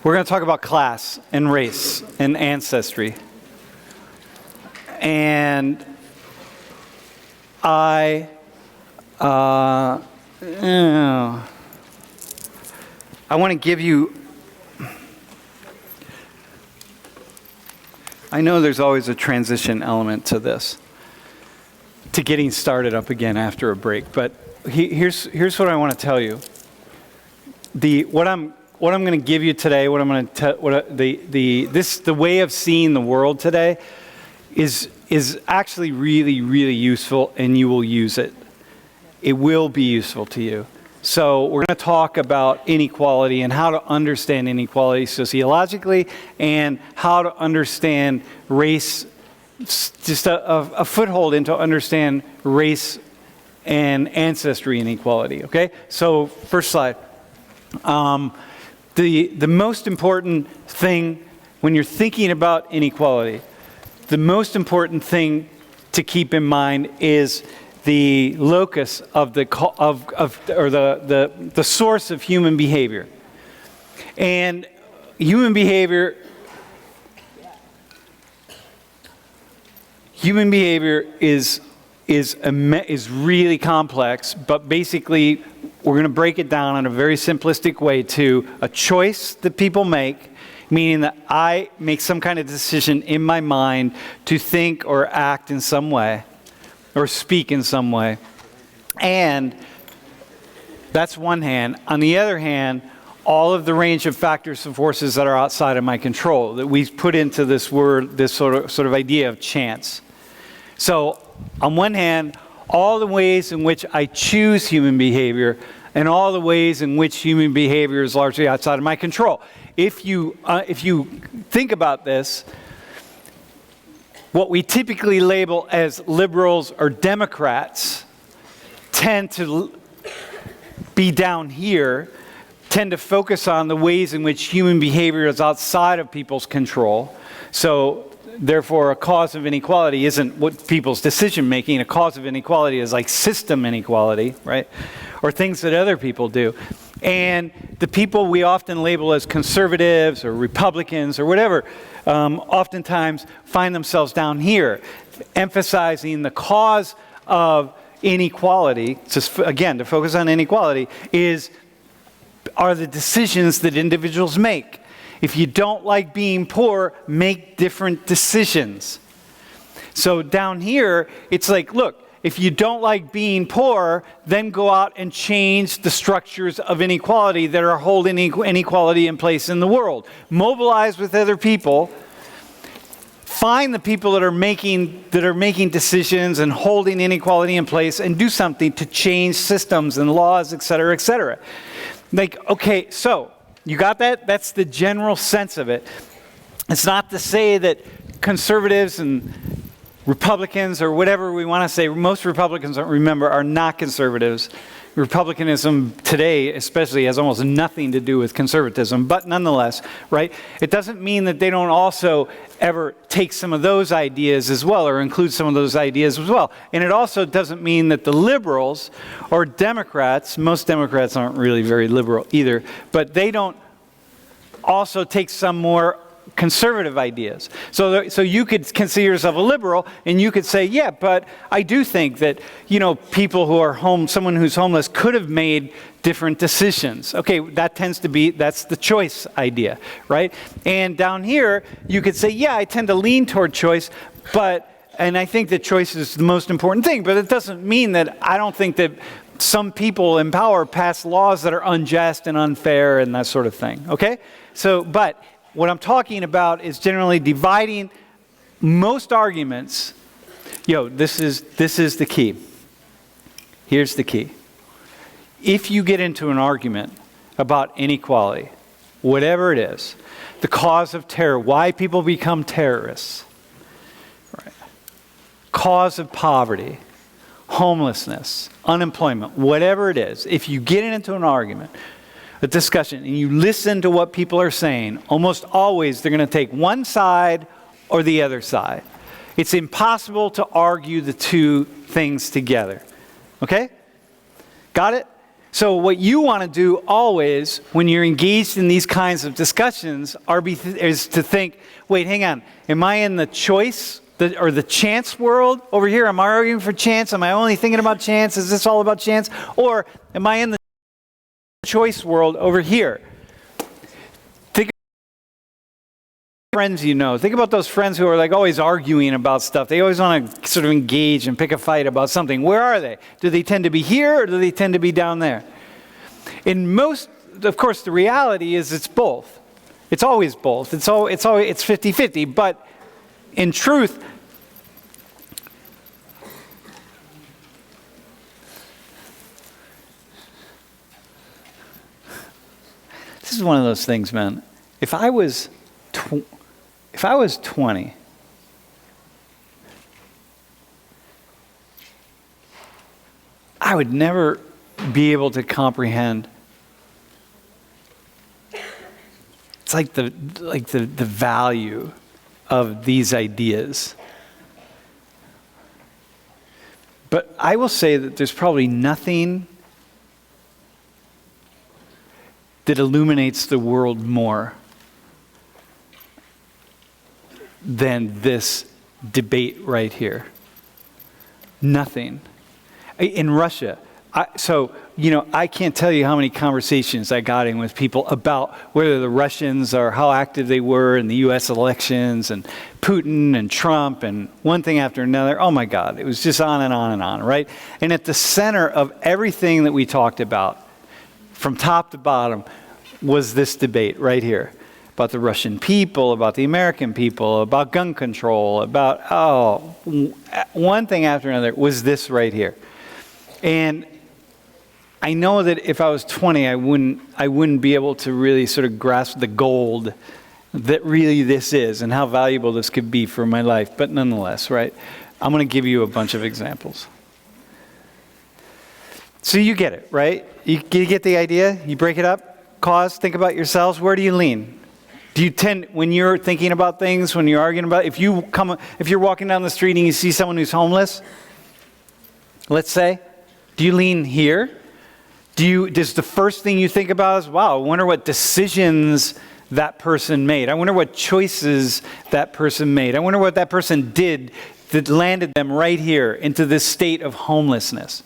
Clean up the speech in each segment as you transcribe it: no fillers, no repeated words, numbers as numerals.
We're going to talk about class and race and ancestry. And I want to give you, I know there's always a transition element to this, to getting started up again after a break, but here's what I want to tell you. What I'm going to give you today, the way of seeing the world today is actually really, really useful, and you will use it. It will be useful to you. So we're going to talk about inequality and how to understand inequality sociologically, and how to understand race, just a foothold into understand race and ancestry inequality. Okay, so first slide. The most important thing when you're thinking about inequality, the most important thing to keep in mind is the locus of the source of human behavior. And human behavior is really complex, but basically we're going to break it down in a very simplistic way to a choice that people make, meaning that I make some kind of decision in my mind to think or act in some way or speak in some way. And that's one hand. On the other hand, all of the range of factors and forces that are outside of my control that we put into this word, this sort of idea of chance. So on one hand, all the ways in which I choose human behavior and all the ways in which human behavior is largely outside of my control. If you think about this, what we typically label as liberals or Democrats tend to be down here, tend to focus on the ways in which human behavior is outside of people's control. So therefore, a cause of inequality isn't what people's decision making. A cause of inequality is like system inequality, right? Or things that other people do. And the people we often label as conservatives or Republicans or whatever, oftentimes find themselves down here, emphasizing the cause of inequality. Just again, to focus on inequality are the decisions that individuals make. If you don't like being poor, make different decisions. So down here, it's like, look, if you don't like being poor, then go out and change the structures of inequality that are holding inequality in place in the world. Mobilize with other people. Find the people that are making decisions and holding inequality in place, and do something to change systems and laws, et cetera, et cetera. Like, okay, so you got that? That's the general sense of it. It's not to say that conservatives and Republicans or whatever we want to say, most Republicans, remember, are not conservatives. Republicanism today especially has almost nothing to do with conservatism, but nonetheless, right? It doesn't mean that they don't also ever take some of those ideas as well, or include some of those ideas as well. And it also doesn't mean that the liberals or Democrats, most Democrats aren't really very liberal either, but they don't also take some more conservative ideas. So you could consider yourself a liberal, and you could say, yeah, but I do think that, people who are someone who's homeless could have made different decisions. Okay, that's the choice idea, right? And down here, you could say, yeah, I tend to lean toward choice, and I think that choice is the most important thing, but it doesn't mean that I don't think that some people in power pass laws that are unjust and unfair and that sort of thing, okay? But what I'm talking about is generally dividing most arguments. This is the key. Here's the key. If you get into an argument about inequality, whatever it is, the cause of terror, why people become terrorists, right? Cause of poverty, homelessness, unemployment, whatever it is, if you get into an argument, a discussion, and you listen to what people are saying, almost always they're going to take one side or the other side. It's impossible to argue the two things together. Okay? Got it? So what you want to do always when you're engaged in these kinds of discussions is to think, wait, hang on, am I in the choice or the chance world over here? Am I arguing for chance? Am I only thinking about chance? Is this all about chance? Or am I in the choice world over here? Think about friends you know. Think about those friends who are like always arguing about stuff. They always want to sort of engage and pick a fight about something. Where are they? Do they tend to be here or do they tend to be down there? In most, of course, the reality is it's both. It's always both. It's 50-50. But in truth, this is one of those things, man. If I was 20, I would never be able to comprehend. It's like the value of these ideas. But I will say that there's probably nothing that illuminates the world more than this debate right here. Nothing. In Russia, I can't tell you how many conversations I got in with people about whether the Russians or how active they were in the U.S. elections and Putin and Trump and one thing after another. Oh my God, it was just on and on and on, right? And at the center of everything that we talked about, from top to bottom, was this debate right here about the Russian people, about the American people, about gun control, about, one thing after another was this right here. And I know that if I was 20, I wouldn't be able to really sort of grasp the gold that really this is and how valuable this could be for my life. But nonetheless, right? I'm going to give you a bunch of examples. So you get it, right? You get the idea? You break it up? Cause, think about yourselves. Where do you lean? Do you tend, when you're thinking about things, when you're arguing about, if you're walking down the street and you see someone who's homeless, let's say, do you lean here? Does the first thing you think about is, wow, I wonder what decisions that person made. I wonder what choices that person made. I wonder what that person did that landed them right here into this state of homelessness.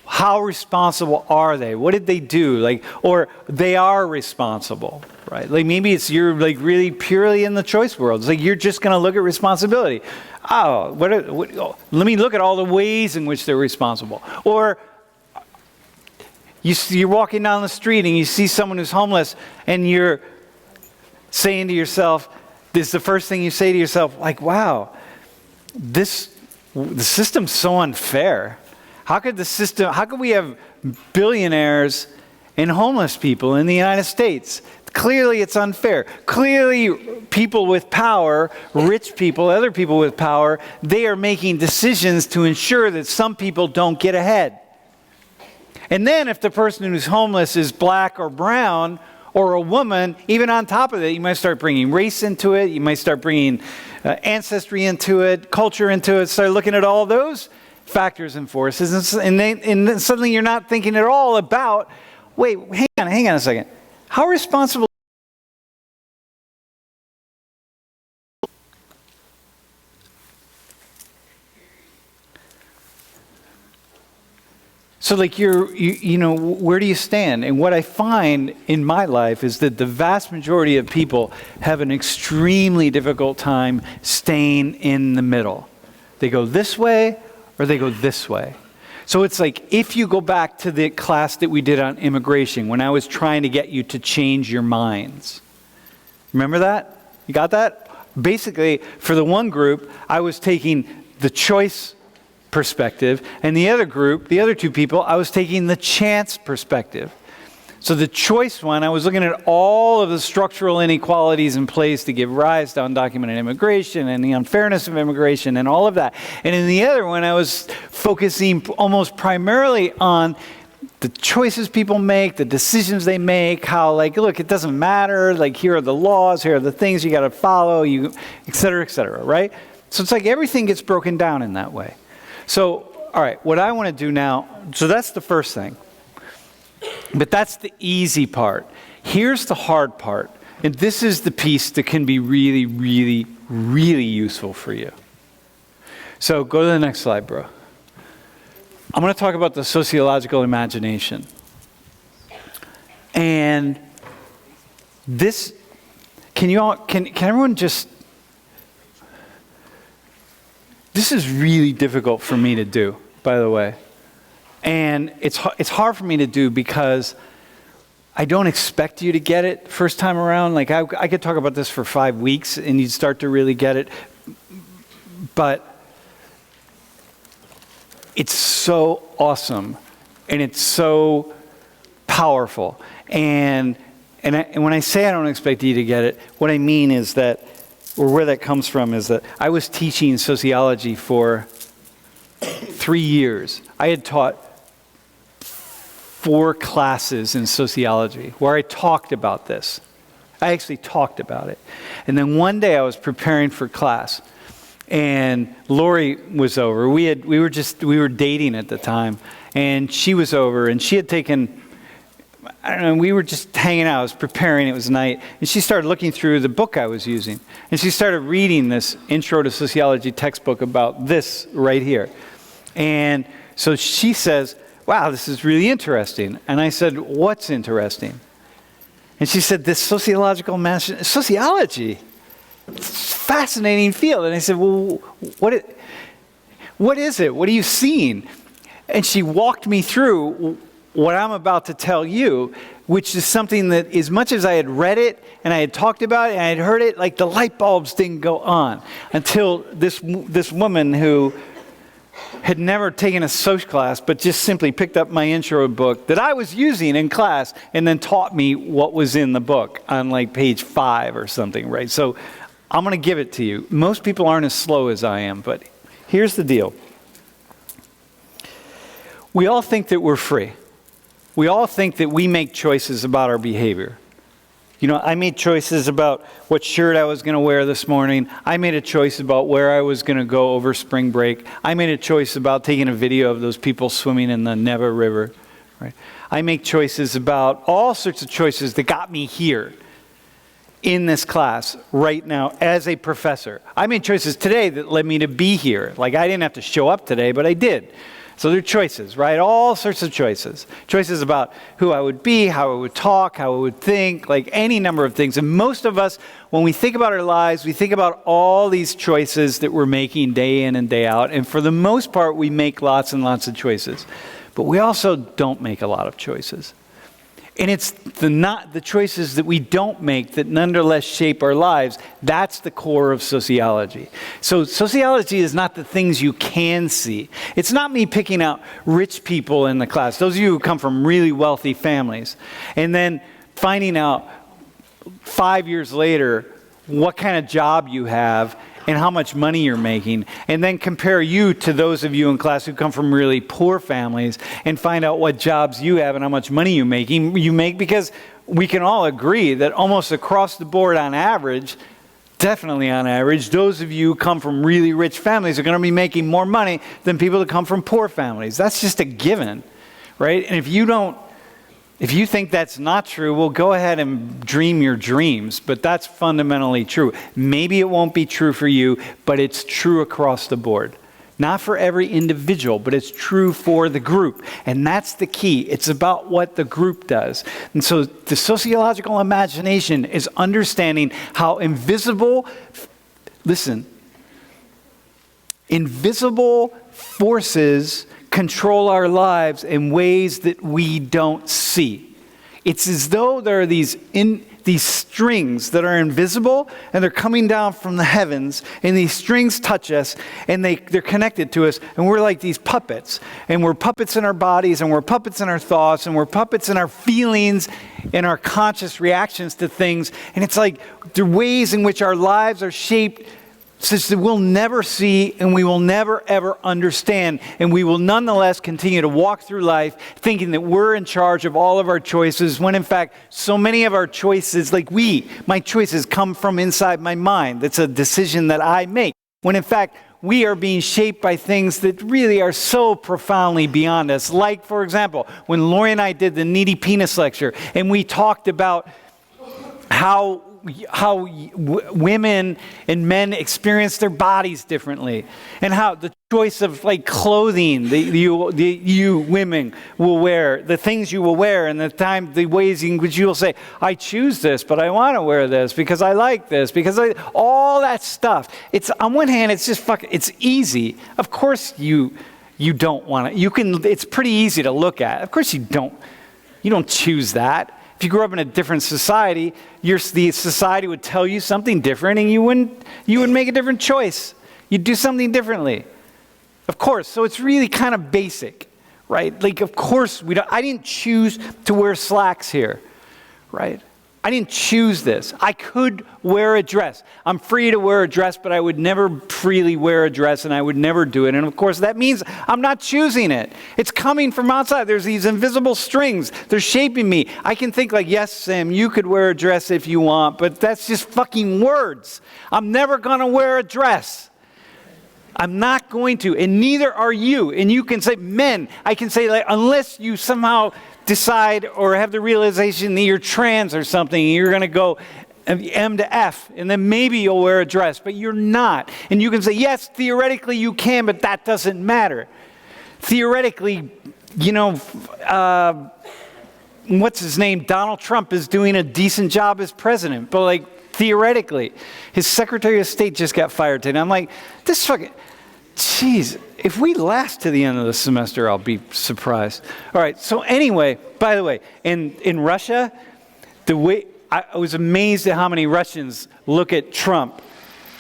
How responsible are they? What did they do? Or they are responsible, right? Maybe you're really purely in the choice world. It's you're just going to look at responsibility. Let me look at all the ways in which they're responsible. Or you're walking down the street and you see someone who's homeless and you're saying to yourself, this is the first thing you say to yourself, wow, the system's so unfair. How could we have billionaires and homeless people in the United States? Clearly it's unfair. Clearly people with power, rich people, other people with power, they are making decisions to ensure that some people don't get ahead. And then if the person who's homeless is black or brown or a woman, even on top of it, you might start bringing race into it. You might start bringing ancestry into it, culture into it, start looking at all those factors and forces, and then suddenly you're not thinking at all about, wait, hang on a second. How responsible? So where do you stand? And what I find in my life is that the vast majority of people have an extremely difficult time staying in the middle. They go this way or they go this way. So it's if you go back to the class that we did on immigration, when I was trying to get you to change your minds. Remember that? You got that? Basically, for the one group, I was taking the choice perspective, and the other group, the other two people, I was taking the chance perspective. So the choice one, I was looking at all of the structural inequalities in place to give rise to undocumented immigration and the unfairness of immigration and all of that. And in the other one, I was focusing almost primarily on the choices people make, the decisions they make, how look, it doesn't matter, here are the laws, here are the things you got to follow, et cetera, right? So it's everything gets broken down in that way. So, all right, what I want to do now, so that's the first thing. But that's the easy part. Here's the hard part. And this is the piece that can be really, really, really useful for you. So go to the next slide, bro. I'm going to talk about the sociological imagination. And this, can everyone just, this is really difficult for me to do, by the way. And it's hard for me to do because I don't expect you to get it first time around. Like I could talk about this for 5 weeks and you'd start to really get it. But it's so awesome and it's so powerful. And when I say I don't expect you to get it, what I mean is that, or where that comes from is that I was teaching sociology for 3 years. I had taught 4 classes in sociology where I talked about this. I actually talked about it. And then one day I was preparing for class and Lori was over. We were dating at the time and she was over and she had taken, I don't know, we were just hanging out. I was preparing, it was night, and she started looking through the book I was using. And she started reading this Intro to Sociology textbook about this right here. And so she says, wow, this is really interesting. And I said, what's interesting? And she said, this sociological sociology. It's a fascinating field. And I said, well, what is it? What are you seeing? And she walked me through what I'm about to tell you, which is something that as much as I had read it and I had talked about it and I had heard it, like the light bulbs didn't go on until this woman who had never taken a social class but just simply picked up my intro book that I was using in class and then taught me what was in the book on like page 5 or something, right? So I'm going to give it to you. Most people aren't as slow as I am, but here's the deal. We all think that we're free. We all think that we make choices about our behavior. You know, I made choices about what shirt I was going to wear this morning. I made a choice about where I was going to go over spring break. I made a choice about taking a video of those people swimming in the Neva River. Right? I make choices about all sorts of choices that got me here in this class right now as a professor. I made choices today that led me to be here. Like I didn't have to show up today, but I did. So they're choices, right? All sorts of choices. Choices about who I would be, how I would talk, how I would think, like any number of things. And most of us, when we think about our lives, we think about all these choices that we're making day in and day out. And for the most part, we make lots and lots of choices. But we also don't make a lot of choices. And it's the choices that we don't make that nonetheless shape our lives. That's the core of sociology. So sociology is not the things you can see. It's not me picking out rich people in the class, those of you who come from really wealthy families, and then finding out 5 years later what kind of job you have and how much money you're making, and then compare you to those of you in class who come from really poor families and find out what jobs you have and how much money you make, because we can all agree that almost across the board on average, definitely on average, those of you who come from really rich families are going to be making more money than people that come from poor families. That's just a given, right? And if you think that's not true, well, go ahead and dream your dreams, but that's fundamentally true. Maybe it won't be true for you, but it's true across the board. Not for every individual, but it's true for the group. And that's the key. It's about what the group does. And so the sociological imagination is understanding how invisible forces control our lives in ways that we don't see. It's as though there are these strings that are invisible and they're coming down from the heavens, and these strings touch us and they're connected to us, and we're like these puppets, and we're puppets in our bodies, and we're puppets in our thoughts, and we're puppets in our feelings and our conscious reactions to things. And it's like the ways in which our lives are shaped such that we'll never see and we will never ever understand, and we will nonetheless continue to walk through life thinking that we're in charge of all of our choices, when in fact so many of our choices, my choices come from inside my mind. That's a decision that I make. When in fact we are being shaped by things that really are so profoundly beyond us. Like, for example, when Lori and I did the Needy Penis lecture, and we talked about how women and men experience their bodies differently, and how the choice of like clothing that you women will wear, the things you will wear, and the ways in which you will say, I choose this, but I want to wear this because I like this, because all that stuff. It's on one hand, it's just it's easy. Of course you don't want it. It's pretty easy to look at. Of course you don't choose that. If you grew up in a different society, the society would tell you something different, and you would make a different choice. You'd do something differently. Of course. So it's really kind of basic, right? Like, of course, I didn't choose to wear slacks here, right? I didn't choose this. I could wear a dress. I'm free to wear a dress, but I would never freely wear a dress, and I would never do it. And of course, that means I'm not choosing it. It's coming from outside. There's these invisible strings. They're shaping me. I can think like, yes, Sam, you could wear a dress if you want, but that's just fucking words. I'm never going to wear a dress. I'm not going to, and neither are you. And you can say, men, I can say, like, unless you somehow decide or have the realization that you're trans or something, and you're going to go M to F, and then maybe you'll wear a dress, but you're not. And you can say, yes, theoretically you can, but that doesn't matter. Theoretically, what's his name? Donald Trump is doing a decent job as president, but like theoretically, his Secretary of State just got fired today. I'm like, this fucking, jeez, if we last to the end of the semester, I'll be surprised. All right, so anyway, by the way, in Russia, I was amazed at how many Russians look at Trump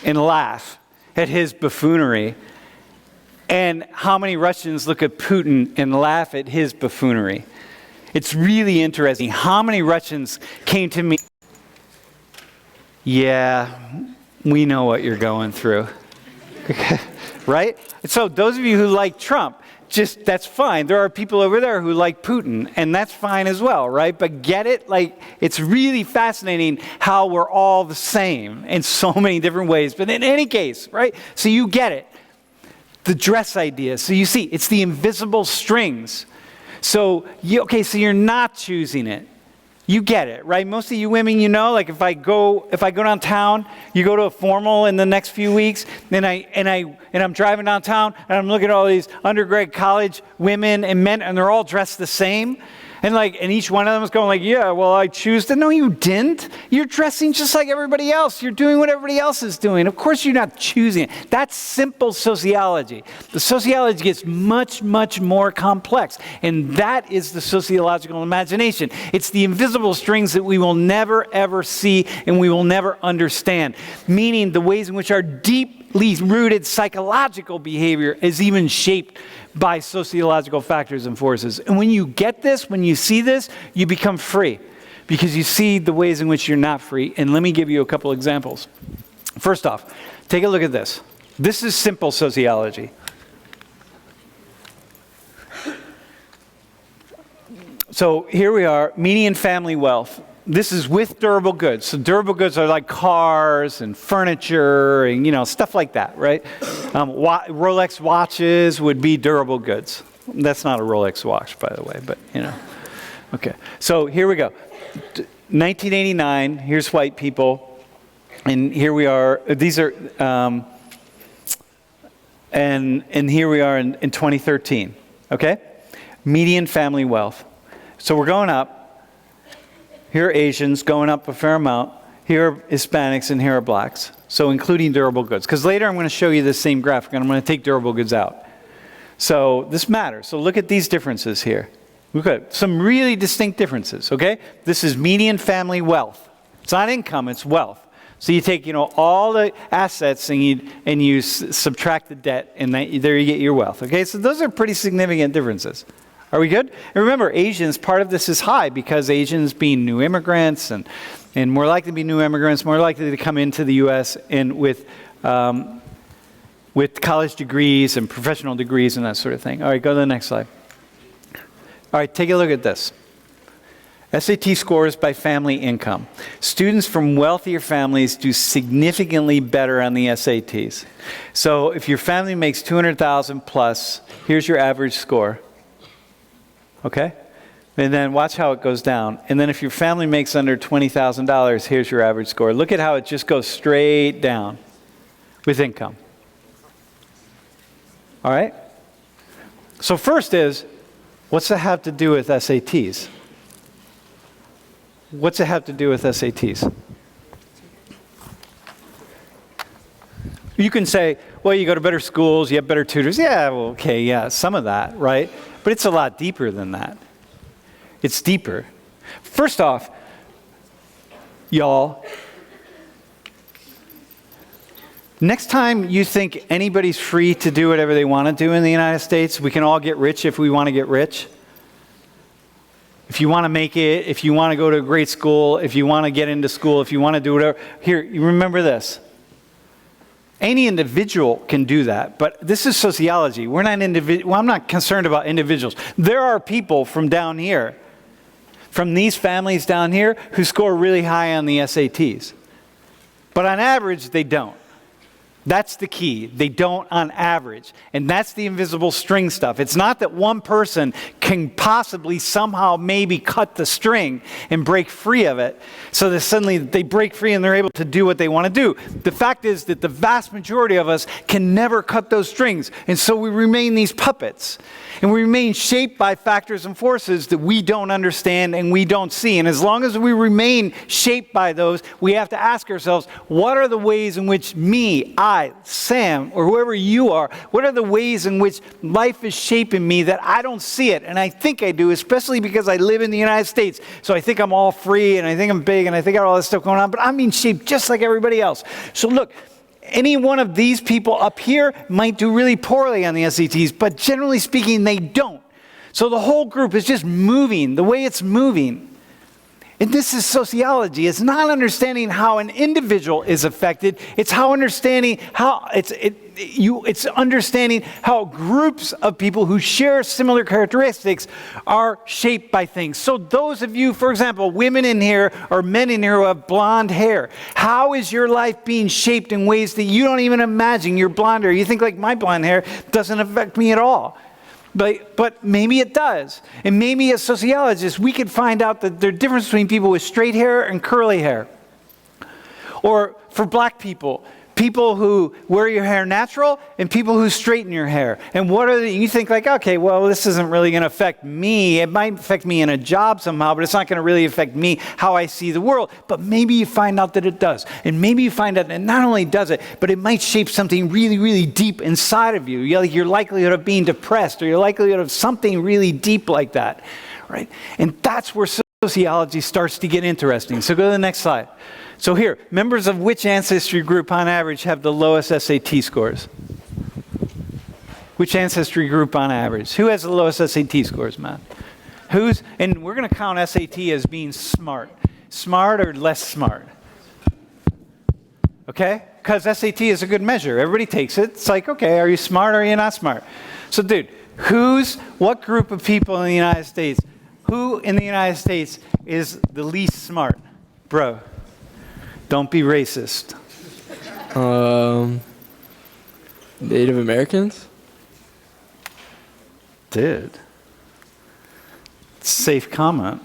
and laugh at his buffoonery, and how many Russians look at Putin and laugh at his buffoonery. It's really interesting how many Russians came to me. Yeah, we know what you're going through. Right? So those of you who like Trump, that's fine. There are people over there who like Putin, and that's fine as well, right? But get it? Like, it's really fascinating how we're all the same in so many different ways. But in any case, right? So you get it. The dress idea. So you see, it's the invisible strings. So you're not choosing it. You get it, right? Most of you women, like if I go downtown, you go to a formal in the next few weeks, and I'm driving downtown, and I'm looking at all these undergrad college women and men, and they're all dressed the same. And each one of them is going like, yeah, well, I choose to. No, you didn't. You're dressing just like everybody else. You're doing what everybody else is doing. Of course you're not choosing it. That's simple sociology. The sociology gets much, much more complex. And that is the sociological imagination. It's the invisible strings that we will never, ever see and we will never understand. Meaning the ways in which our deeply rooted psychological behavior is even shaped by sociological factors and forces. And when you get this, when you see this, you become free because you see the ways in which you're not free. And let me give you a couple examples. First off, take a look at this. This is simple sociology. So here we are, median family wealth. This is with durable goods. So durable goods are like cars and furniture and, stuff like that, right? Rolex watches would be durable goods. That's not a Rolex watch, by the way, but, Okay, so here we go. 1989, here's white people. And here we are. These are, and here we are in 2013, okay? Median family wealth. So we're going up. Here are Asians going up a fair amount. Here are Hispanics, and here are blacks. So including durable goods. Because later I'm going to show you the same graphic, and I'm going to take durable goods out. So this matters. So look at these differences here. Look at some really distinct differences, okay? This is median family wealth. It's not income, it's wealth. So you take, all the assets and you subtract the debt, and there you get your wealth, okay? So those are pretty significant differences. Are we good? And remember, Asians, part of this is high because Asians being new immigrants and more likely to be new immigrants, more likely to come into the U.S. and with college degrees and professional degrees and that sort of thing. All right, go to the next slide. All right, take a look at this. SAT scores by family income. Students from wealthier families do significantly better on the SATs. So if your family makes 200,000 plus, here's your average score. Okay? And then watch how it goes down. And then if your family makes under $20,000, here's your average score. Look at how it just goes straight down with income. All right? So first is, what's that have to do with SATs? What's it have to do with SATs? You can say, well, you go to better schools, you have better tutors. Yeah, well, okay, yeah, some of that, right? But it's a lot deeper than that. It's deeper. First off, y'all, next time you think anybody's free to do whatever they want to do in the United States, we can all get rich if we want to get rich. If you want to make it, if you want to go to a great school, if you want to get into school, if you want to do whatever. Here, you remember this. Any individual can do that, but this is sociology. We're not well, I'm not concerned about individuals. There are people from down here, from these families down here, who score really high on the SATs. But on average, they don't. That's the key. They don't on average. And that's the invisible string stuff. It's not that one person can possibly somehow maybe cut the string and break free of it so that suddenly they break free and they're able to do what they want to do. The fact is that the vast majority of us can never cut those strings. And so we remain these puppets. And we remain shaped by factors and forces that we don't understand and we don't see. And as long as we remain shaped by those, we have to ask ourselves, what are the ways in which me, I, Sam, or whoever you are, what are the ways in which life is shaping me that I don't see it? And I think I do, especially because I live in the United States. So I think I'm all free and I think I'm big and I think I got all this stuff going on, but I'm being shaped just like everybody else. So look, any one of these people up here might do really poorly on the SATs, but generally speaking, they don't. So the whole group is just moving the way it's moving. And this is sociology. It's not understanding how an individual is affected. It's understanding how groups of people who share similar characteristics are shaped by things. So those of you, for example, women in here or men in here who have blonde hair, how is your life being shaped in ways that you don't even imagine? Your blonde hair, you think like my blonde hair doesn't affect me at all. But maybe it does. And maybe as sociologists, we could find out that there's a difference between people with straight hair and curly hair. Or for black people, people who wear your hair natural and people who straighten your hair. And you think like, okay, well, this isn't really going to affect me. It might affect me in a job somehow, but it's not going to really affect me, how I see the world. But maybe you find out that it does. And maybe you find out that not only does it, but it might shape something really, really deep inside of you. Like your likelihood of being depressed or your likelihood of something really deep like that, right? And that's where sociology starts to get interesting. So go to the next slide. So here, members of which ancestry group on average have the lowest SAT scores? Which ancestry group on average? Who has the lowest SAT scores, Matt? And we're going to count SAT as being smart. Smart or less smart? Okay? Because SAT is a good measure. Everybody takes it. It's like, okay, are you smart or are you not smart? So dude, what group of people in the United States, who in the United States is the least smart? Bro. Don't be racist. Native Americans? Dude. Safe comment.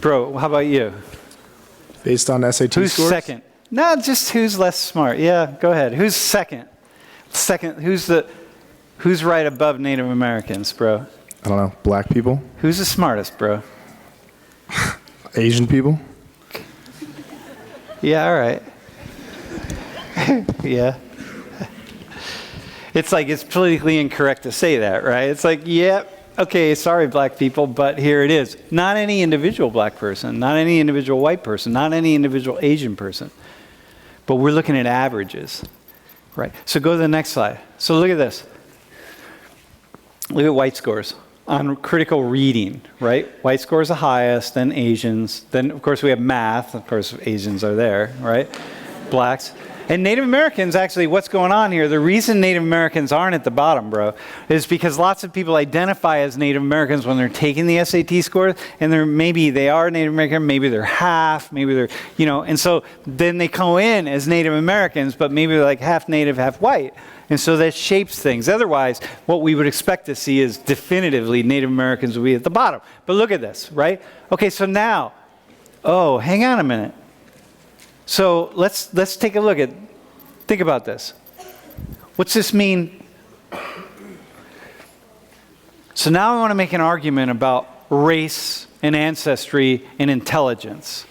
Bro, how about you? Based on SAT who's scores? Second? No, just who's less smart. Yeah, go ahead. Who's second? Who's right above Native Americans, bro? I don't know. Black people? Who's the smartest, bro? Asian people? Yeah, all right. Yeah. It's like it's politically incorrect to say that, right? It's like, yeah, okay, sorry, black people, but here it is. Not any individual black person, not any individual white person, not any individual Asian person. But we're looking at averages, right? So go to the next slide. So look at this. Look at white scores on critical reading, right? White scores the highest, then Asians. Then, of course, we have math. Of course, Asians are there, right? Blacks. And Native Americans, actually, what's going on here, the reason Native Americans aren't at the bottom, bro, is because lots of people identify as Native Americans when they're taking the SAT scores, and maybe they are Native American, maybe they're half, maybe they're, and so then they come in as Native Americans, but maybe they're like half Native, half white. And so that shapes things. Otherwise, what we would expect to see is definitively Native Americans will be at the bottom. But look at this, right? Okay, so now, hang on a minute. So let's take a look at, think about this. What's this mean? So now I want to make an argument about race and ancestry and intelligence.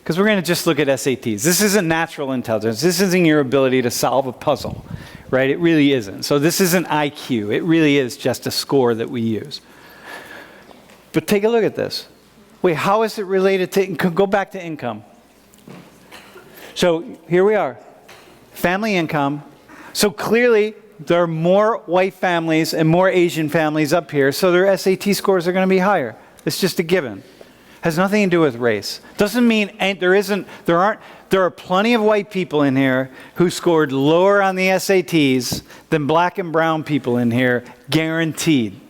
Because we're going to just look at SATs. This isn't natural intelligence. This isn't your ability to solve a puzzle, right? It really isn't. So this isn't IQ. It really is just a score that we use. But take a look at this. Wait, how is it related to, go back to income. So here we are, family income. So clearly there are more white families and more Asian families up here, so their SAT scores are going to be higher. It's just a given. Has nothing to do with race. Doesn't mean there are plenty of white people in here who scored lower on the SATs than black and brown people in here, guaranteed.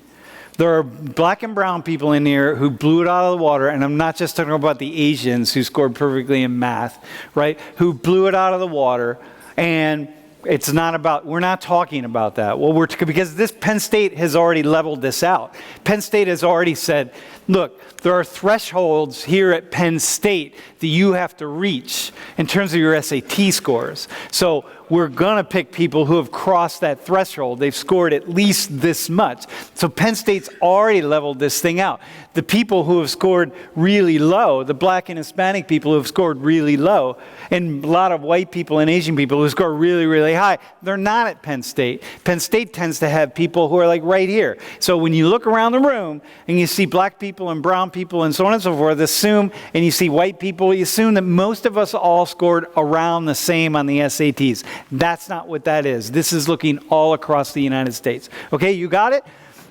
There are black and brown people in here who blew it out of the water, and I'm not just talking about the Asians who scored perfectly in math, right? Who blew it out of the water, and it's not about, we're not talking about that. Well, because this Penn State has already leveled this out. Penn State has already said, look, there are thresholds here at Penn State that you have to reach in terms of your SAT scores. So we're going to pick people who have crossed that threshold. They've scored at least this much. So Penn State's already leveled this thing out. The people who have scored really low, the black and Hispanic people who have scored really low, and a lot of white people and Asian people who score really, really high, they're not at Penn State. Penn State tends to have people who are like right here. So when you look around the room and you see black people and brown people and so on and so forth, and you see white people, you assume that most of us all scored around the same on the SATs. That's not what that is. This is looking all across the United States. Okay, you got it?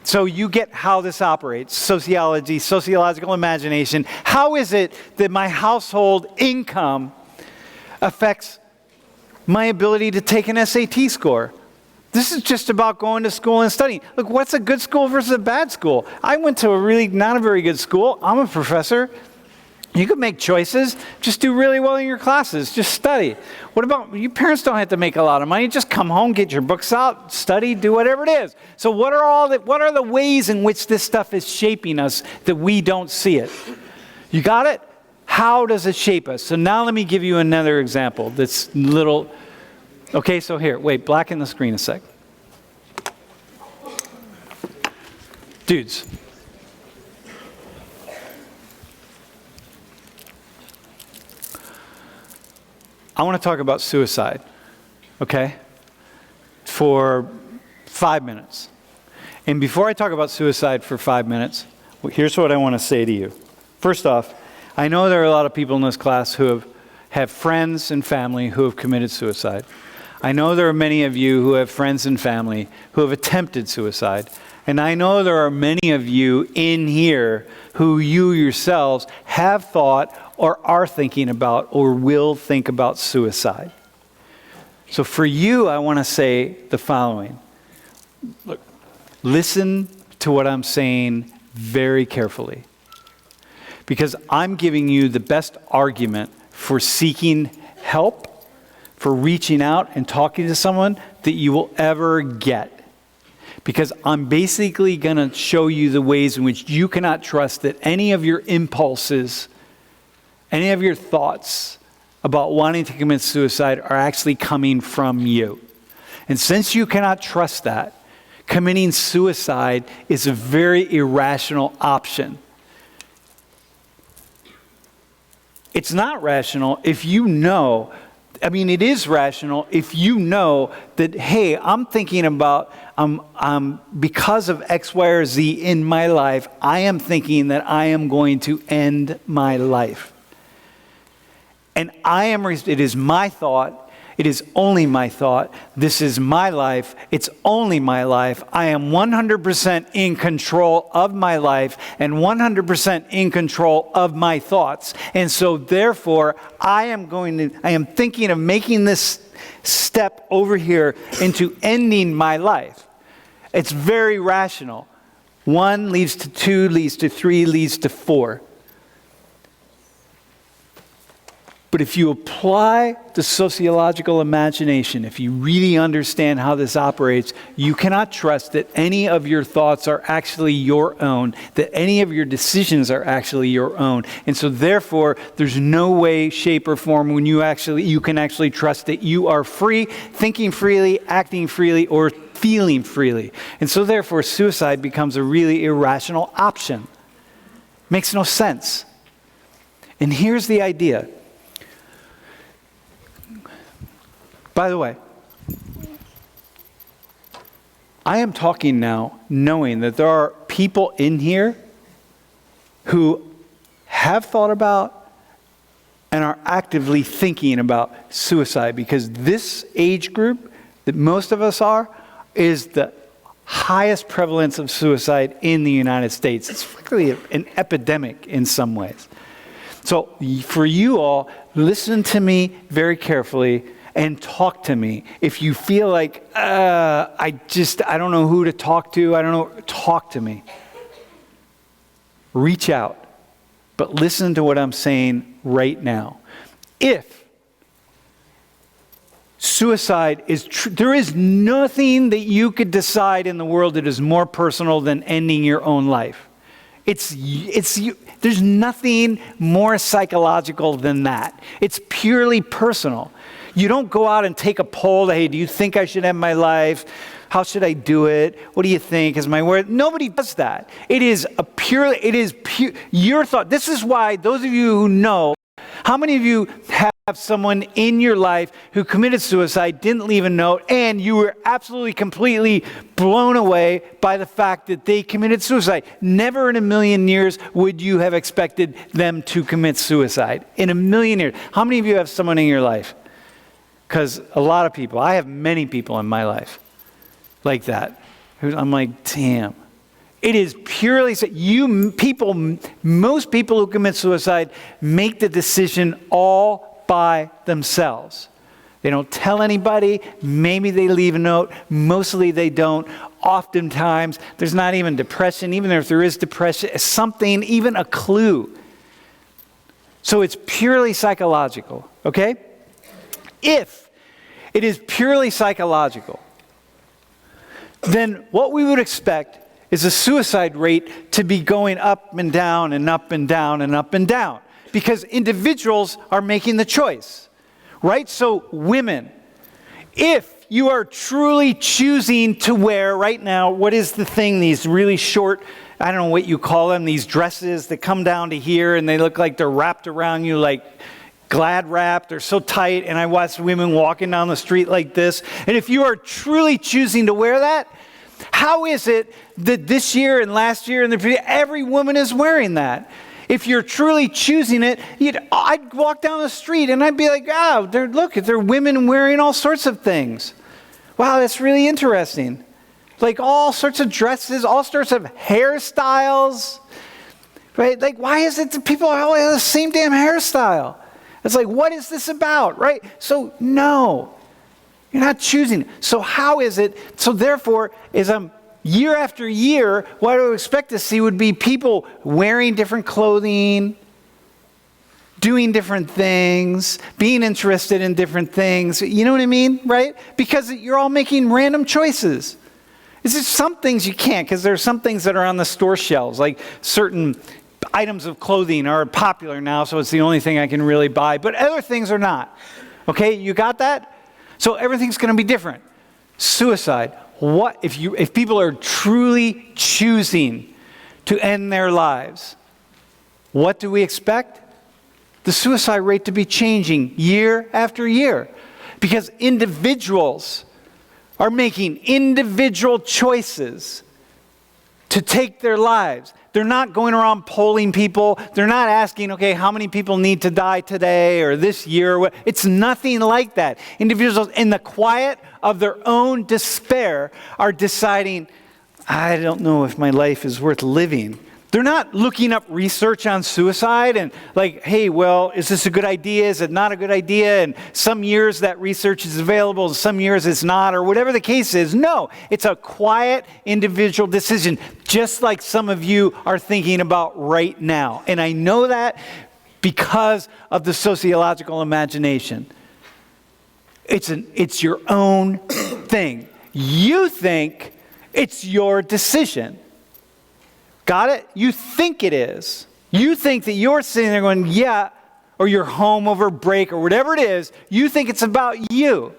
So you get how this operates. Sociology, sociological imagination. How is it that my household income affects my ability to take an SAT score? This is just about going to school and studying. Look, what's a good school versus a bad school? I went to a really not a very good school. I'm a professor. You could make choices. Just do really well in your classes. Just study. What about, your parents don't have to make a lot of money. Just come home, get your books out, study, do whatever it is. So what are the ways in which this stuff is shaping us that we don't see it? You got it? How does it shape us? So now let me give you another example that's little. Okay, so here, wait, blacken the screen a sec. Dudes. I want to talk about suicide, okay, for 5 minutes. And before I talk about suicide for 5 minutes, here's what I want to say to you. First off, I know there are a lot of people in this class who have friends and family who have committed suicide. I know there are many of you who have friends and family who have attempted suicide. And I know there are many of you in here who you yourselves have thought or are thinking about or will think about suicide. So for you, I want to say the following. Look, listen to what I'm saying very carefully. Because I'm giving you the best argument for seeking help, for reaching out and talking to someone that you will ever get. Because I'm basically going to show you the ways in which you cannot trust that any of your impulses, any of your thoughts about wanting to commit suicide are actually coming from you. And since you cannot trust that, committing suicide is a very irrational option. It's not rational if you know, it is rational if you know that, hey, I'm thinking about, because of X, Y, or Z in my life, I am thinking that I am going to end my life. And it is my thought, It is only my thought. This is my life. It's only my life. I am 100% in control of my life and 100% in control of my thoughts. And so therefore, I am thinking of making this step over here into ending my life. It's very rational. 1 leads to 2, leads to 3, leads to 4. But if you apply the sociological imagination, if you really understand how this operates, you cannot trust that any of your thoughts are actually your own, that any of your decisions are actually your own. And so therefore, there's no way, shape, or form when you can actually trust that you are free, thinking freely, acting freely, or feeling freely. And so therefore, suicide becomes a really irrational option. Makes no sense. And here's the idea. By the way, I am talking now knowing that there are people in here who have thought about and are actively thinking about suicide, because this age group that most of us are is the highest prevalence of suicide in the United States. It's really an epidemic in some ways. So for you all, listen to me very carefully and talk to me. If you feel like, I don't know who to talk to, talk to me. Reach out. But listen to what I'm saying right now. If suicide is true, there is nothing that you could decide in the world that is more personal than ending your own life. There's nothing more psychological than that. It's purely personal. You don't go out and take a poll, hey, do you think I should end my life? How should I do it? What do you think is my word? Nobody does that. It is your thought. This is why those of you who know, how many of you have someone in your life who committed suicide, didn't leave a note, and you were absolutely, completely blown away by the fact that they committed suicide? Never in a million years would you have expected them to commit suicide. In a million years. How many of you have someone in your life? Because a lot of people, I have many people in my life like that. I'm like, damn. It is purely, most people who commit suicide make the decision all by themselves. They don't tell anybody. Maybe they leave a note. Mostly they don't. Oftentimes, there's not even depression. Even if there is depression, something, even a clue. So it's purely psychological, okay? If it is purely psychological, then what we would expect is the suicide rate to be going up and down and up and down and up and down, because individuals are making the choice, right? So women, if you are truly choosing to wear right now, what is the thing, these really short, I don't know what you call them, these dresses that come down to here and they look like they're wrapped around you like Glad wrapped, they're so tight, and I watch women walking down the street like this. And if you are truly choosing to wear that, how is it that this year and last year and every woman is wearing that? If you're truly choosing it, I'd walk down the street and I'd be like, oh, look, there are women wearing all sorts of things. Wow, that's really interesting. Like all sorts of dresses, all sorts of hairstyles, right? Like, why is it that people all have the same damn hairstyle? It's like, what is this about, right? So, no, you're not choosing. So how is it? So therefore, year after year, what I would expect to see would be people wearing different clothing, doing different things, being interested in different things. You know what I mean, right? Because you're all making random choices. It's just some things you can't, because there are some things that are on the store shelves, like certain items of clothing are popular now, so it's the only thing I can really buy. But other things are not. Okay, you got that? So everything's going to be different. Suicide. What if people are truly choosing to end their lives? What do we expect? The suicide rate to be changing year after year, because individuals are making individual choices to take their lives They're not going around polling people. They're not asking, okay, how many people need to die today or this year? It's nothing like that. Individuals in the quiet of their own despair are deciding, I don't know if my life is worth living. They're not looking up research on suicide and like, hey, well, is this a good idea? Is it not a good idea? And some years that research is available, some years it's not, or whatever the case is. No, it's a quiet individual decision, just like some of you are thinking about right now. And I know that because of the sociological imagination. It's your own thing. You think it's your decision. Got it? You think it is. You think that you're sitting there going, yeah, or you're home over break or whatever it is. You think it's about you.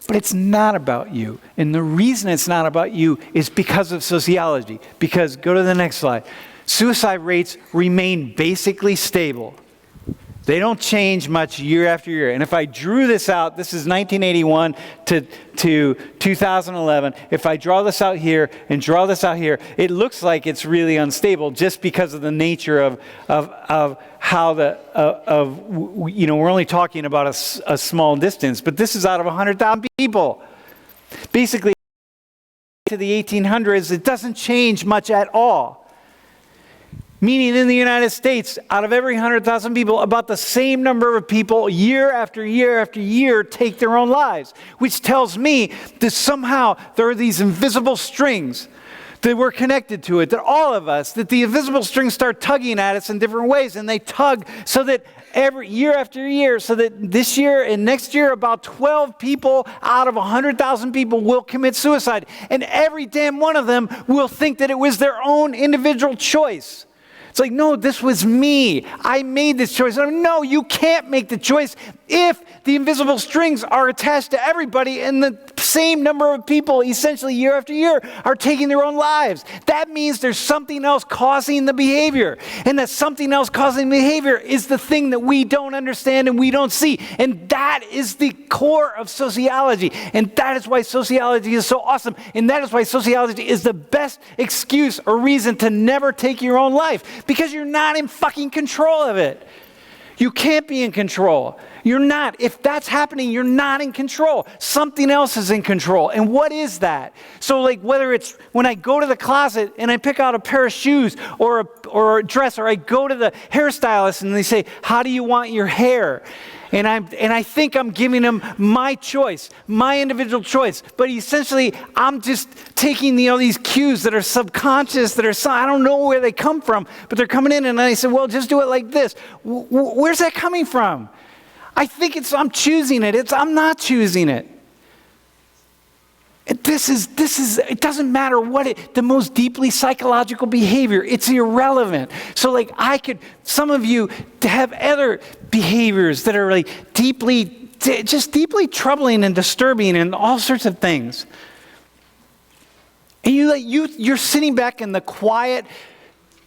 But it's not about you. And the reason it's not about you is because of sociology. Because, go to the next slide. Suicide rates remain basically stable. They don't change much year after year. And if I drew this out, this is 1981 to 2011. If I draw this out here and draw this out here, it looks like it's really unstable just because of the nature of how we're only talking about a small distance. But this is out of 100,000 people. Basically, to the 1800s, it doesn't change much at all. Meaning in the United States, out of every 100,000 people, about the same number of people year after year after year take their own lives, which tells me that somehow there are these invisible strings that we're connected to it, that all of us, that the invisible strings start tugging at us in different ways, and they tug so that every year after year, so that this year and next year, about 12 people out of 100,000 people will commit suicide, and every damn one of them will think that it was their own individual choice. It's like, no, this was me. I made this choice. No, you can't make the choice if the invisible strings are attached to everybody and the same number of people, essentially year after year, are taking their own lives. That means there's something else causing the behavior. And that something else causing the behavior is the thing that we don't understand and we don't see. And that is the core of sociology. And that is why sociology is so awesome. And that is why sociology is the best excuse or reason to never take your own life. Because you're not in fucking control of it. You can't be in control. You're not. If that's happening, you're not in control. Something else is in control. And what is that? So like whether it's when I go to the closet and I pick out a pair of shoes or a dress, or I go to the hairstylist and they say, how do you want your hair? And I think I'm giving them my choice, my individual choice. But essentially, I'm just taking these cues that are subconscious, I don't know where they come from, but they're coming in. And I say, well, just do it like this. Where's that coming from? I think I'm choosing it. I'm not choosing it. This is, it doesn't matter the most deeply psychological behavior, it's irrelevant. So like some of you have other behaviors that are like deeply troubling and disturbing and all sorts of things. And you're sitting back in the quiet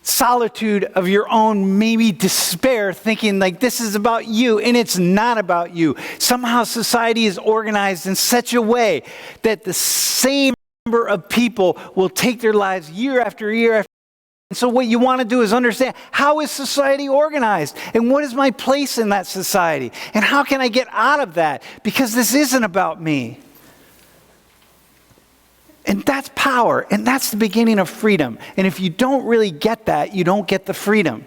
solitude of your own maybe despair, thinking like this is about you, and it's not about you. Somehow society is organized in such a way that the same number of people will take their lives year after year after. And so what you want to do is understand, how is society organized? And what is my place in that society? And how can I get out of that? Because this isn't about me. And that's power, and that's the beginning of freedom. And if you don't really get that, you don't get the freedom.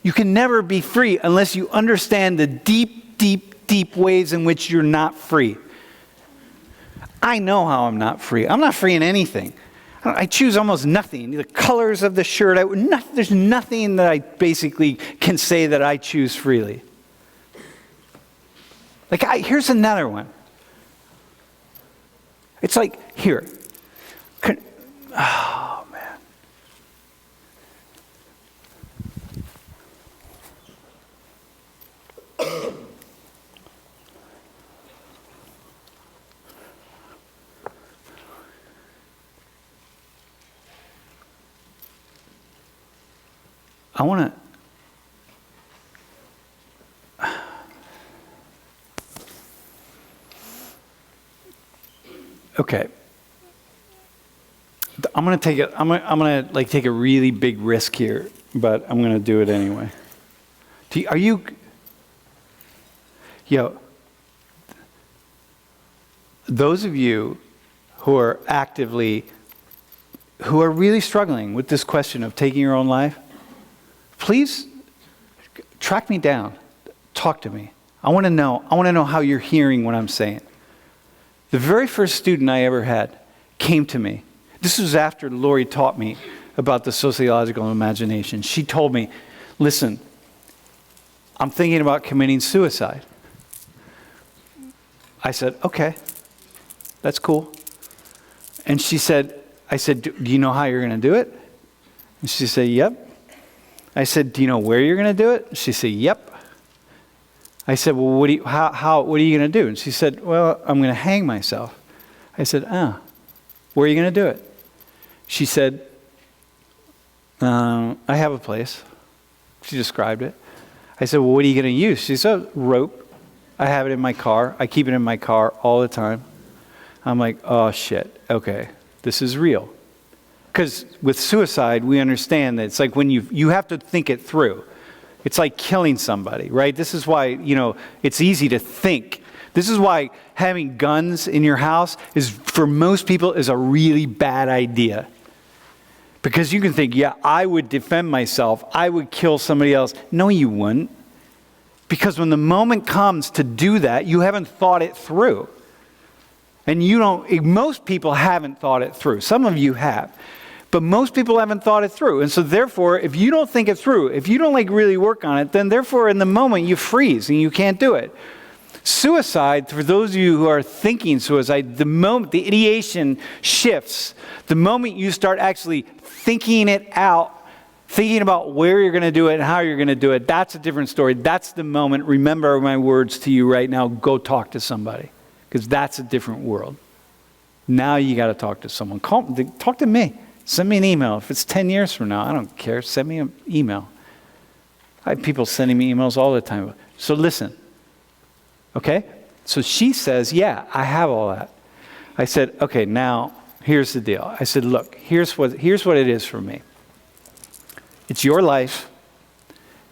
You can never be free unless you understand the deep, deep, deep ways in which you're not free. I know how I'm not free. I'm not free in anything. I choose almost nothing. The colors of the shirt, there's nothing that I basically can say that I choose freely. Here's another one. It's like, here. Oh, man. I want to... Okay. I'm gonna like take a really big risk here, but I'm gonna do it anyway. Those of you who are really struggling with this question of taking your own life, please track me down. Talk to me. I want to know how you're hearing what I'm saying. The very first student I ever had came to me. This was after Lori taught me about the sociological imagination. She told me, listen, I'm thinking about committing suicide. I said, okay, that's cool. And I said, do you know how you're going to do it? And she said, yep. I said, do you know where you're going to do it? She said, yep. I said, well, what are you going to do? And she said, well, I'm going to hang myself. I said, where are you going to do it? She said, I have a place. She described it. I said, well, what are you going to use? She said, rope. I have it in my car. I keep it in my car all the time. I'm like, oh, shit. Okay, this is real. Because with suicide, we understand that it's like when you have to think it through. It's like killing somebody, right? This is why, it's easy to think. This is why having guns in your house for most people, is a really bad idea. Because you can think, yeah, I would defend myself. I would kill somebody else. No, you wouldn't. Because when the moment comes to do that, you haven't thought it through. And most people haven't thought it through. Some of you have. But most people haven't thought it through. And so therefore, if you don't think it through, if you don't really work on it, then therefore in the moment you freeze and you can't do it. Suicide, for those of you who are thinking suicide, the moment the ideation shifts, the moment you start actually thinking it out, thinking about where you're going to do it and how you're going to do it, that's a different story. That's the moment. Remember my words to you right now. Go talk to somebody, because that's a different world. Now you got to talk to someone. Talk to me. Send me an email. If it's 10 years from now, I don't care. Send me an email. I have people sending me emails all the time. So listen. Okay? So she says, yeah, I have all that. I said, okay, now here's the deal. I said, look, here's what it is for me. It's your life.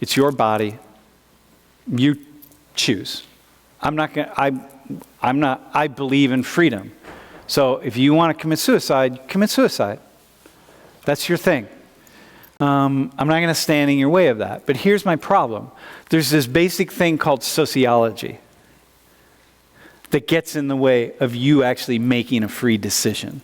It's your body. You choose. I believe in freedom. So if you want to commit suicide, commit suicide. That's your thing. I'm not going to stand in your way of that. But here's my problem. There's this basic thing called sociology that gets in the way of you actually making a free decision.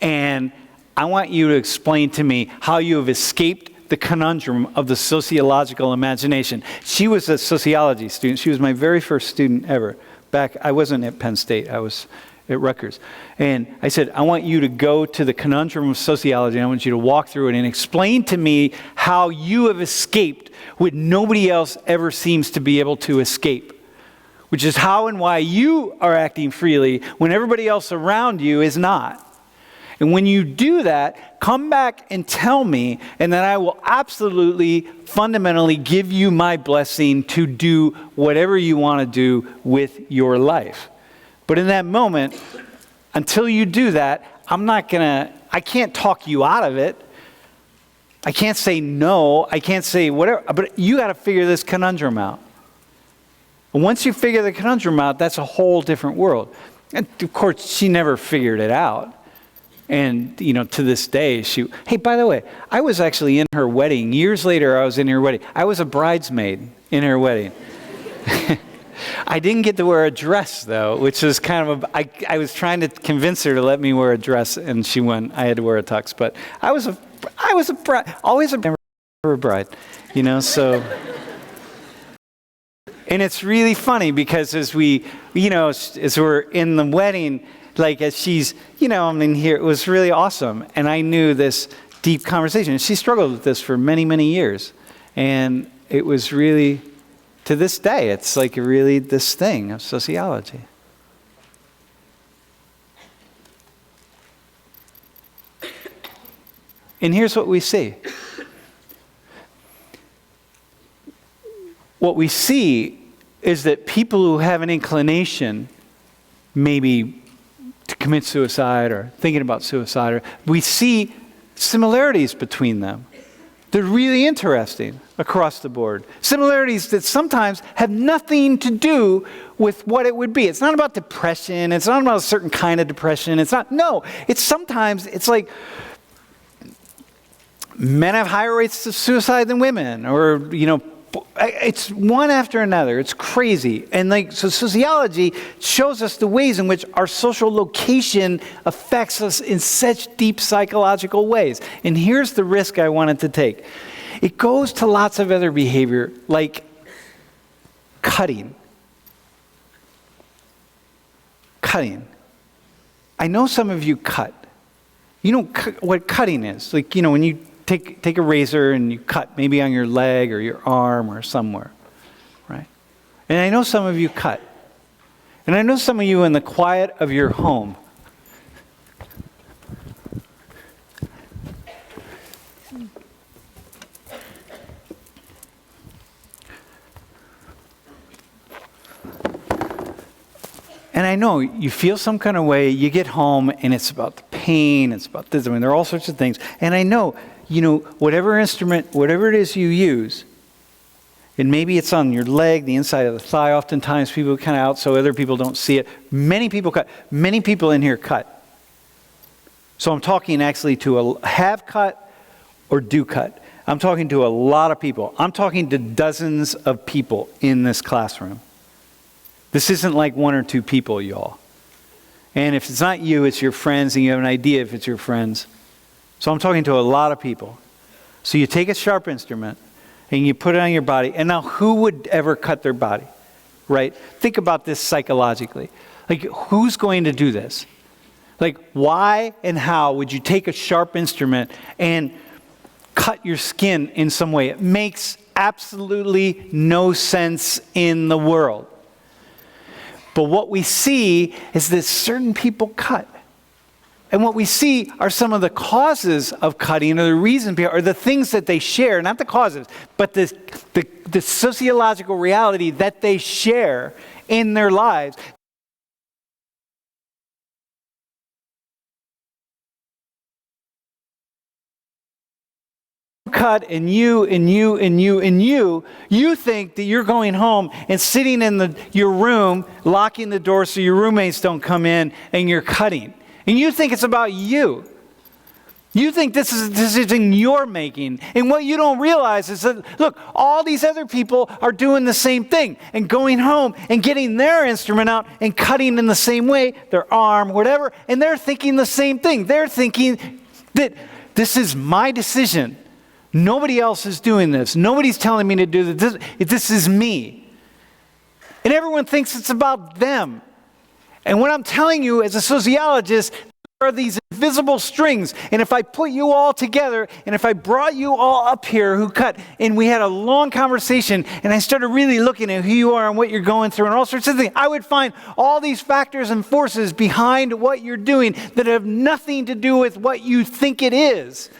And I want you to explain to me how you have escaped the conundrum of the sociological imagination. She was a sociology student. She was my very first student ever. I wasn't at Penn State. I was at Rutgers. And I said, I want you to go to the conundrum of sociology. I want you to walk through it and explain to me how you have escaped what nobody else ever seems to be able to escape, which is how and why you are acting freely when everybody else around you is not. And when you do that, come back and tell me, and then I will absolutely, fundamentally give you my blessing to do whatever you want to do with your life. But in that moment, until you do that, I can't talk you out of it. I can't say no. I can't say whatever. But you got to figure this conundrum out. And once you figure the conundrum out, that's a whole different world. And of course, she never figured it out. And, to this day, hey, by the way, I was actually in her wedding. Years later, I was in her wedding. I was a bridesmaid in her wedding. I didn't get to wear a dress, though, which was kind of I was trying to convince her to let me wear a dress, and she went. I had to wear a tux, but I was a bride, always a bride, so. And it's really funny because as we're in the wedding, like as she's, here, it was really awesome. And I knew this deep conversation. And she struggled with this for many, many years. And it was really, to this day, it's like really this thing of sociology. And here's what we see. What we see is that people who have an inclination maybe to commit suicide or thinking about suicide. Or we see similarities between them. They're really interesting across the board. Similarities that sometimes have nothing to do with what it would be. It's not about depression. It's not about a certain kind of depression. It's sometimes like men have higher rates of suicide than women, or, it's one after another. It's crazy. And so sociology shows us the ways in which our social location affects us in such deep psychological ways. And here's the risk I wanted to take. It goes to lots of other behavior, like cutting. Cutting. I know some of you cut. You know what cutting is. When you take a razor and you cut maybe on your leg or your arm or somewhere, right? And I know some of you cut. And I know some of you in the quiet of your home. And I know you feel some kind of way, you get home and it's about the pain, it's about this, there are all sorts of things. And I know, whatever instrument, whatever it is you use, and maybe it's on your leg, the inside of the thigh, oftentimes people kind of out so other people don't see it. Many people cut. Many people in here cut. So I'm talking actually to have cut or do cut. I'm talking to a lot of people. I'm talking to dozens of people in this classroom. This isn't like one or two people, y'all. And if it's not you, it's your friends, and you have an idea if it's your friends. So I'm talking to a lot of people. So you take a sharp instrument and you put it on your body. And now who would ever cut their body, right? Think about this psychologically. Who's going to do this? Why and how would you take a sharp instrument and cut your skin in some way? It makes absolutely no sense in the world. But what we see is that certain people cut. And what we see are some of the causes of cutting, or the reason, or the things that they share, not the causes, but the sociological reality that they share in their lives. Cut and you think that you're going home and sitting in your room, locking the door so your roommates don't come in, and you're cutting. And you think it's about you. You think this is a decision you're making. And what you don't realize is that, look, all these other people are doing the same thing and going home and getting their instrument out and cutting in the same way, their arm, whatever, and they're thinking the same thing. They're thinking that this is my decision. Nobody else is doing this. Nobody's telling me to do this. This is me. And everyone thinks it's about them. And what I'm telling you as a sociologist, there are these invisible strings. And if I put you all together, and if I brought you all up here who cut, and we had a long conversation, and I started really looking at who you are and what you're going through and all sorts of things, I would find all these factors and forces behind what you're doing that have nothing to do with what you think it is.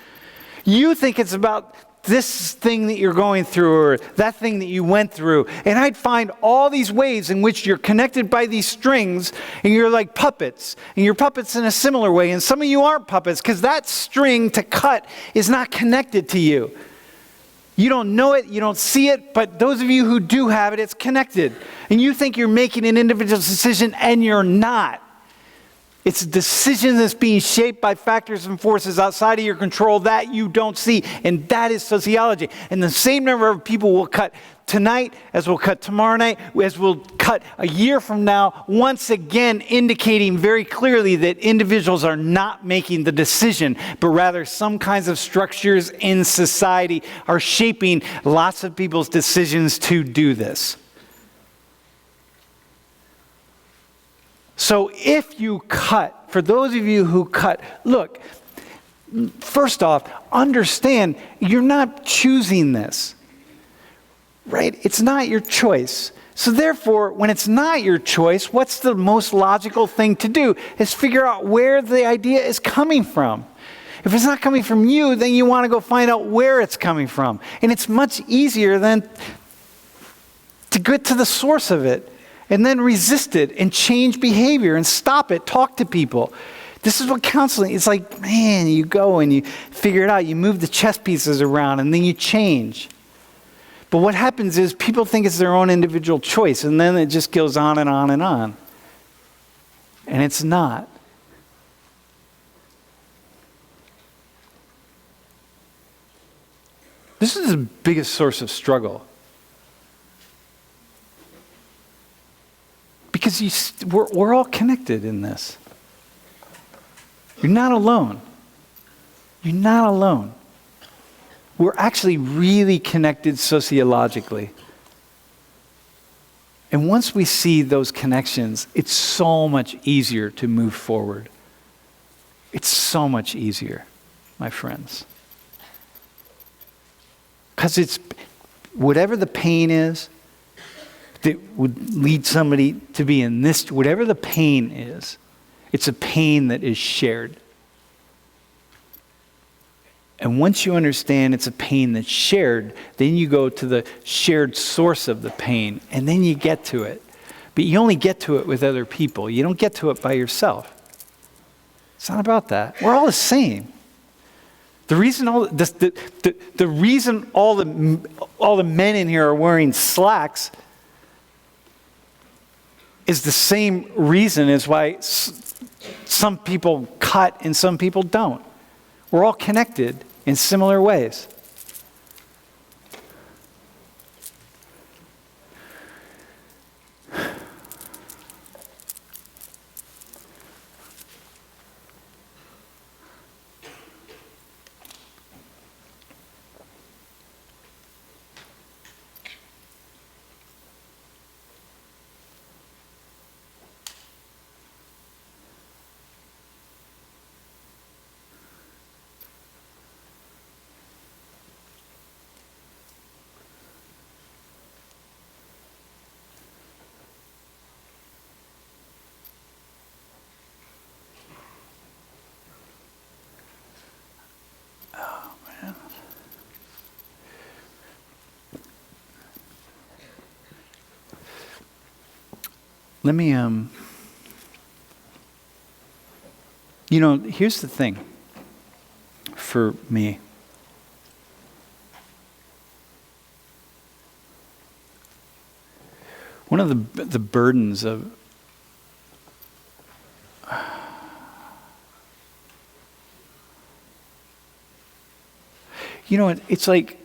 You think it's about this thing that you're going through or that thing that you went through. And I'd find all these ways in which you're connected by these strings, and you're like puppets. And you're puppets in a similar way. And some of you aren't puppets because that string to cut is not connected to you. You don't know it, you don't see it, but those of you who do have it, it's connected. And you think you're making an individual decision, and you're not. It's a decision that's being shaped by factors and forces outside of your control that you don't see. And that is sociology. And the same number of people will cut tonight, as we'll cut tomorrow night, as we'll cut a year from now, once again indicating very clearly that individuals are not making the decision, but rather some kinds of structures in society are shaping lots of people's decisions to do this. So if you cut, for those of you who cut, look, first off, understand you're not choosing this, right? It's not your choice. So therefore, when it's not your choice, what's the most logical thing to do is figure out where the idea is coming from. If it's not coming from you, then you want to go find out where it's coming from. And it's much easier than to get to the source of it. And then resist it and change behavior and stop it. Talk to people. This is what counseling is like. Man, you go and you figure it out. You move the chess pieces around and then you change. But what happens is people think it's their own individual choice, and then it just goes on and on and on. And it's not. This is the biggest source of struggle. Because we're all connected in this. You're not alone. You're not alone. We're actually really connected sociologically. And once we see those connections, it's so much easier to move forward. It's so much easier, my friends. Because it's whatever the pain is that would lead somebody to be in this, whatever the pain is, it's a pain that is shared. And once you understand it's a pain that's shared, then you go to the shared source of the pain, and then you get to it. But you only get to it with other people. You don't get to it by yourself. It's not about that. We're all the same. The reason all the men in here are wearing slacks is the same reason as why some people cut and some people don't. We're all connected in similar ways. Let me, here's the thing for me. One of the burdens of it's like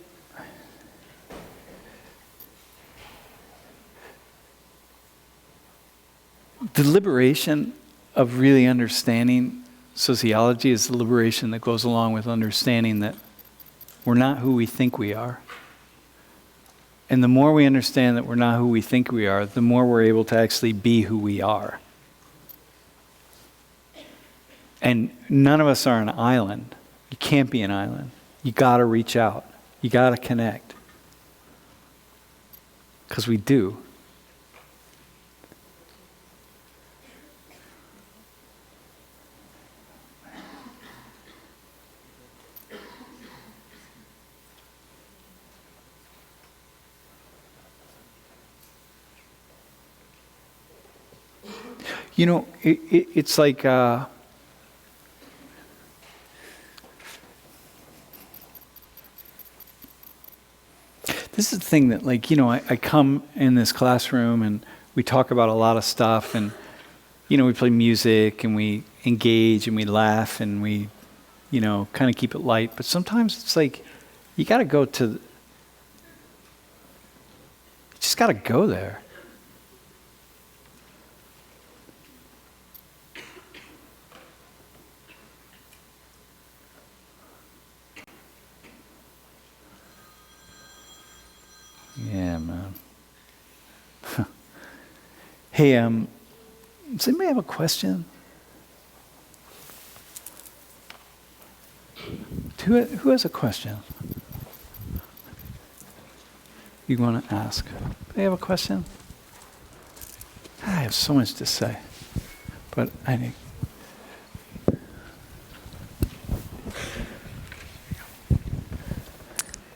the liberation of really understanding sociology is the liberation that goes along with understanding that we're not who we think we are. And the more we understand that we're not who we think we are, the more we're able to actually be who we are. And none of us are an island. You can't be an island. You got to reach out. You got to connect. Because we do. It's like this is the thing that, I come in this classroom and we talk about a lot of stuff, and we play music and we engage and we laugh and we kind of keep it light. But sometimes it's like you got to go to. You just got to go there. Yeah, man. Hey, does anybody have a question? Who has a question? You want to ask? Do they have a question? I have so much to say, but I think.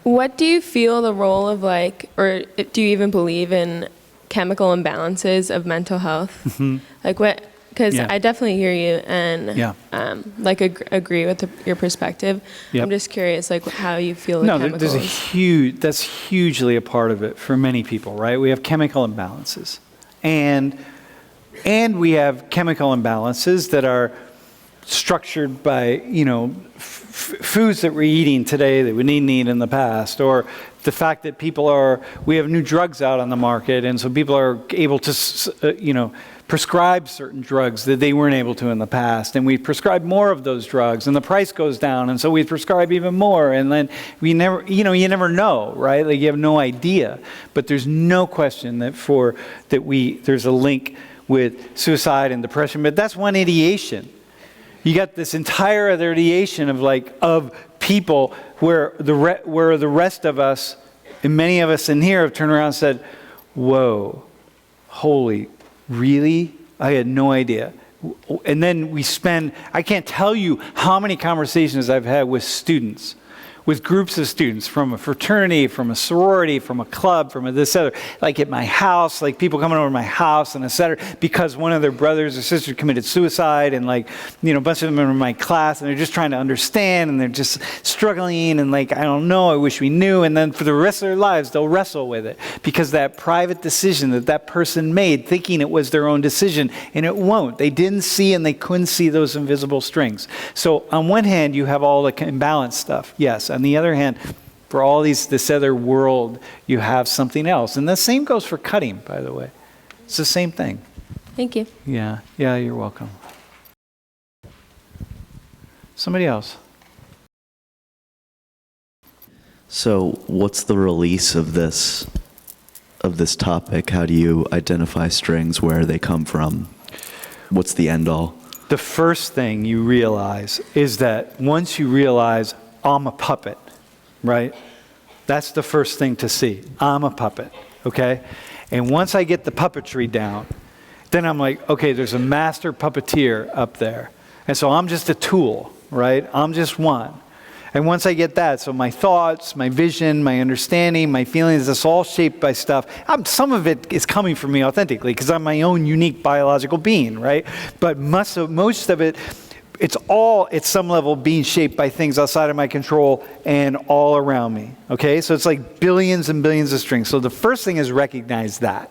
What do you feel the role of or do you even believe in chemical imbalances of mental health. Like what? Because Yeah. I definitely hear you and Yeah. agree with your perspective. Yep. I'm just curious, like how you feel the No, chemicals. that's hugely a part of it for many people, right? We have chemical imbalances. And we have chemical imbalances that are structured by, foods that we're eating today that we didn't eat in the past, or the fact that we have new drugs out on the market, and so people are able to, prescribe certain drugs that they weren't able to in the past, and we prescribe more of those drugs, and the price goes down, and so we prescribe even more, and then you never know, right? Like you have no idea, but there's no question that there's a link with suicide and depression, but that's one ideation. You got this entire other ideation of people where the rest of us, and many of us in here, have turned around and said, "Whoa, holy, really? I had no idea." And then I can't tell you how many conversations I've had with students, with groups of students from a fraternity, from a sorority, from a club, from this other, like at my house, like people coming over to my house and et cetera, because one of their brothers or sisters committed suicide, and a bunch of them are in my class, and they're just trying to understand, and they're just struggling, and I don't know, I wish we knew, and then for the rest of their lives, they'll wrestle with it, because that private decision that person made, thinking it was their own decision, and it won't. They didn't see, and they couldn't see those invisible strings. So on one hand, you have all the imbalanced stuff, yes. On the other hand, for all this other world, you have something else. And the same goes for cutting, by the way. It's the same thing. Thank you. Yeah, you're welcome. Somebody else. So what's the release of this topic? How do you identify strings, where they come from? What's the end all? The first thing you realize is that once you realize I'm a puppet, right? That's the first thing to see. I'm a puppet, okay? And once I get the puppetry down, then I'm like, okay, there's a master puppeteer up there. And so I'm just a tool, right? I'm just one. And once I get that, so my thoughts, my vision, my understanding, my feelings, it's all shaped by stuff. Some of it is coming from me authentically because I'm my own unique biological being, right? But most of it, it's all at some level being shaped by things outside of my control and all around me, okay? So it's like billions and billions of strings. So the first thing is recognize that.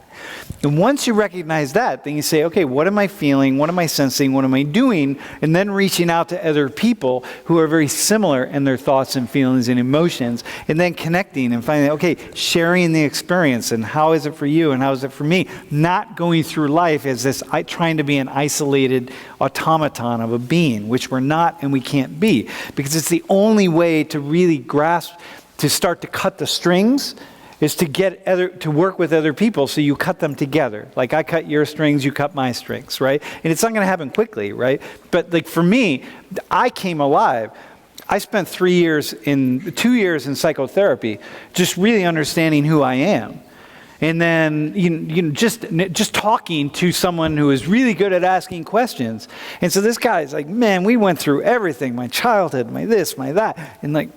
And once you recognize that, then you say, okay, what am I feeling? What am I sensing? What am I doing? And then reaching out to other people who are very similar in their thoughts and feelings and emotions, and then connecting and finding, okay, sharing the experience and how is it for you and how is it for me? Not going through life as trying to be an isolated automaton of a being, which we're not and we can't be, because it's the only way to really grasp, to start to cut the strings, is to work with other people, so you cut them together. Like I cut your strings, you cut my strings, right? And it's not going to happen quickly, right? But for me, I came alive. I spent 2 years in psychotherapy, just really understanding who I am. And then just talking to someone who is really good at asking questions. And so this guy's like, man, we went through everything, my childhood, my this, my that. And like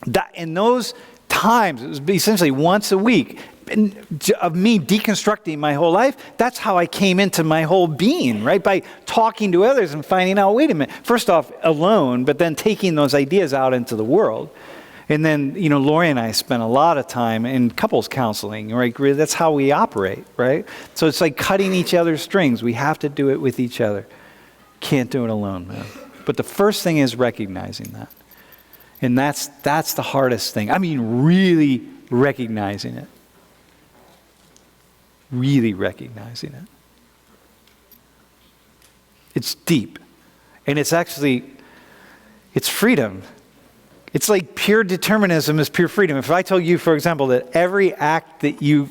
that, in those times, it was essentially once a week of me deconstructing my whole life. That's how I came into my whole being, right? By talking to others and finding out, wait a minute, first off alone, but then taking those ideas out into the world. And then, Lori and I spent a lot of time in couples counseling, right? That's how we operate, right? So it's like cutting each other's strings. We have to do it with each other. Can't do it alone, man. But the first thing is recognizing that. And that's the hardest thing. I mean, really recognizing it. Really recognizing it. It's deep. And it's freedom. It's like pure determinism is pure freedom. If I told you, for example, that every act that you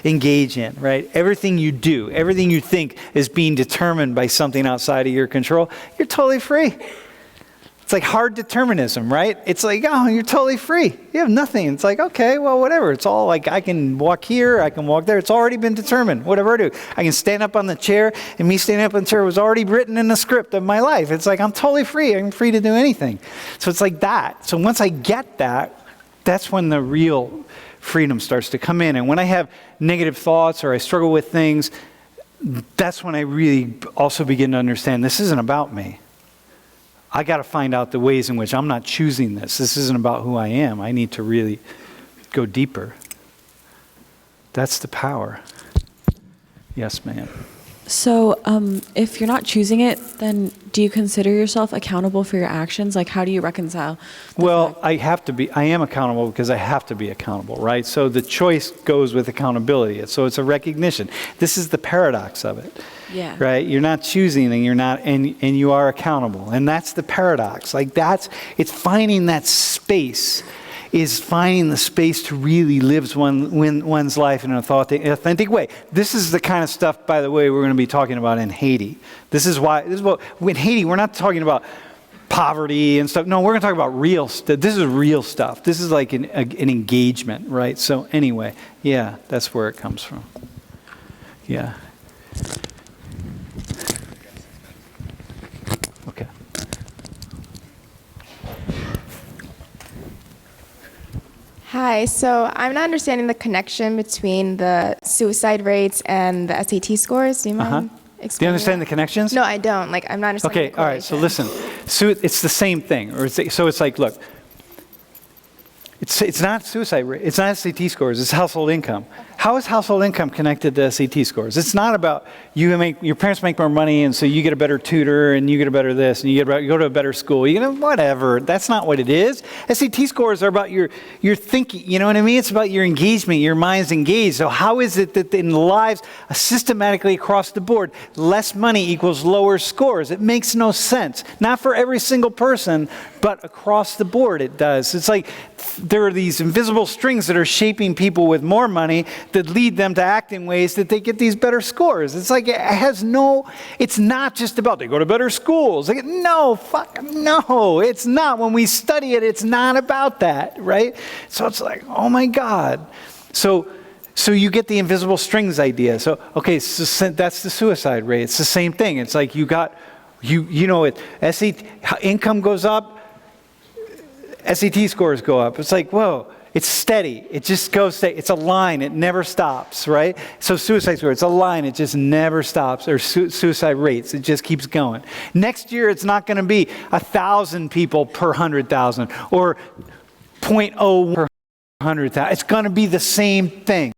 engage in, right, everything you do, everything you think is being determined by something outside of your control, you're totally free. It's like hard determinism, right? It's like, oh, you're totally free. You have nothing. It's like, okay, well, whatever. It's all like, I can walk here, I can walk there. It's already been determined, whatever I do. I can stand up on the chair, and me standing up on the chair was already written in the script of my life. It's like, I'm totally free. I'm free to do anything. So it's like that. So once I get that, that's when the real freedom starts to come in. And when I have negative thoughts or I struggle with things, that's when I really also begin to understand this isn't about me. I got to find out the ways in which I'm not choosing this. This isn't about who I am. I need to really go deeper. That's the power. Yes, ma'am. So if you're not choosing it, then do you consider yourself accountable for your actions? Like, how do you reconcile? Well, I am accountable because I have to be accountable, right? So the choice goes with accountability. So it's a recognition. This is the paradox of it. Yeah. Right? You're not choosing and you're not, and you are accountable. And that's the paradox. Like it's finding that space, is finding the space to really live one's life in an authentic way. This is the kind of stuff, by the way, we're going to be talking about in Haiti. This is what, in Haiti, we're not talking about poverty and stuff. No, we're going to talk about real stuff. This is real stuff. This is like an engagement, right? So anyway, yeah, that's where it comes from. Yeah. Okay. Hi, so I'm not understanding the connection between the suicide rates and the SAT scores. Do you mind explaining? Do you understand the connections? No, I don't. Like, I'm not understanding. Okay, all right, so listen. So it's the same thing. So it's like, look, it's not suicide rate, it's not SAT scores, it's household income. How is household income connected to SAT scores? It's not about your parents make more money and so you get a better tutor and you get a better this and you go to a better school, whatever. That's not what it is. SAT scores are about your thinking, you know what I mean? It's about your engagement, your mind's engaged. So how is it that in lives, systematically across the board, less money equals lower scores? It makes no sense. Not for every single person, but across the board it does. It's like there are these invisible strings that are shaping people with more money that lead them to act in ways that they get these better scores. It's like it's not just about they go to better schools. No, it's not. When we study it, it's not about that, right? So it's like, oh my God. So you get the invisible strings idea. So, okay, so that's the suicide rate. It's the same thing. It's like SAT income goes up, SAT scores go up. It's like, whoa, it's steady. It just goes steady. It's a line. It never stops, right? So suicide score, it's a line. It just never stops. Or suicide rates, it just keeps going. Next year, it's not going to be 1,000 people per 100,000 or 0.01 per 100,000. It's going to be the same thing.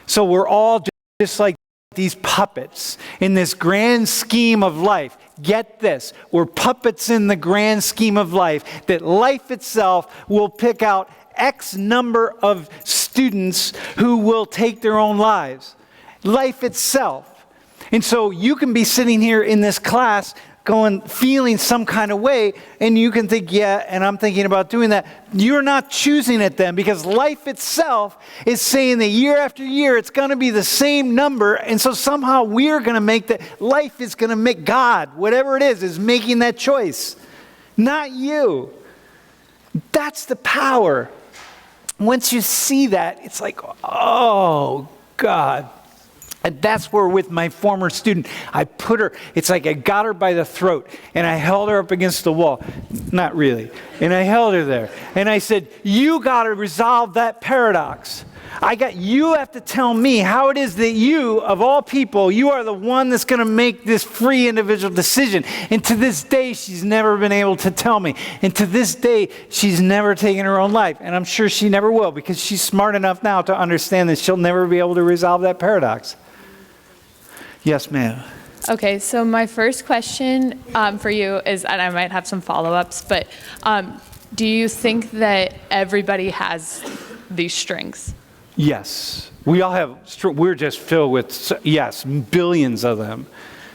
So we're all just like these puppets in this grand scheme of life. Get this, we're puppets in the grand scheme of life, that life itself will pick out X number of students who will take their own lives. Life itself. And so you can be sitting here in this class feeling some kind of way, and you can think, yeah, and I'm thinking about doing that. You're not choosing it then, because life itself is saying that year after year, it's going to be the same number, and so somehow we're going to make that, life is going to make God, whatever it is making that choice. Not you. That's the power. Once you see that, it's like, oh, God. And that's where with my former student, it's like I got her by the throat and I held her up against the wall. Not really. And I held her there. And I said, you got to resolve that paradox. You have to tell me how it is that you, of all people, you are the one that's going to make this free individual decision. And to this day, she's never been able to tell me. And to this day, she's never taken her own life. And I'm sure she never will, because she's smart enough now to understand that she'll never be able to resolve that paradox. Yes, ma'am. Okay, so my first question for you is, and I might have some follow-ups, but do you think that everybody has these strings? Yes. We all have, we're just filled with, yes, billions of them.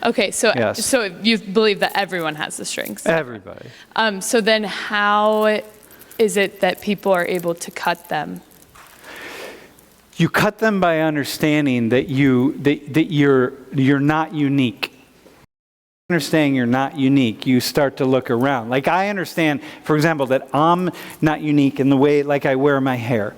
Okay, so Yes. so you believe that everyone has the strings? Everybody. So then how is it that people are able to cut them? You cut them by understanding that you're not unique. Understanding you're not unique, you start to look around. Like I understand, for example, that I'm not unique in the way like I wear my hair.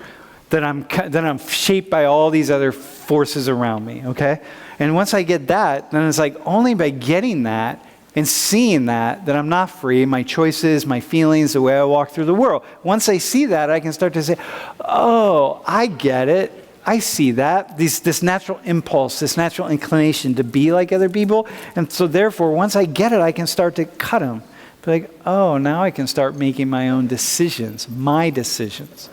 That I'm shaped by all these other forces around me, okay? And once I get that, then it's like only by getting that and seeing that I'm not free, my choices, my feelings, the way I walk through the world. Once I see that, I can start to say, oh, I get it. I see that. This natural impulse, this natural inclination to be like other people. And so therefore, once I get it, I can start to cut them. Be like, oh, now I can start making my own decisions, my decisions.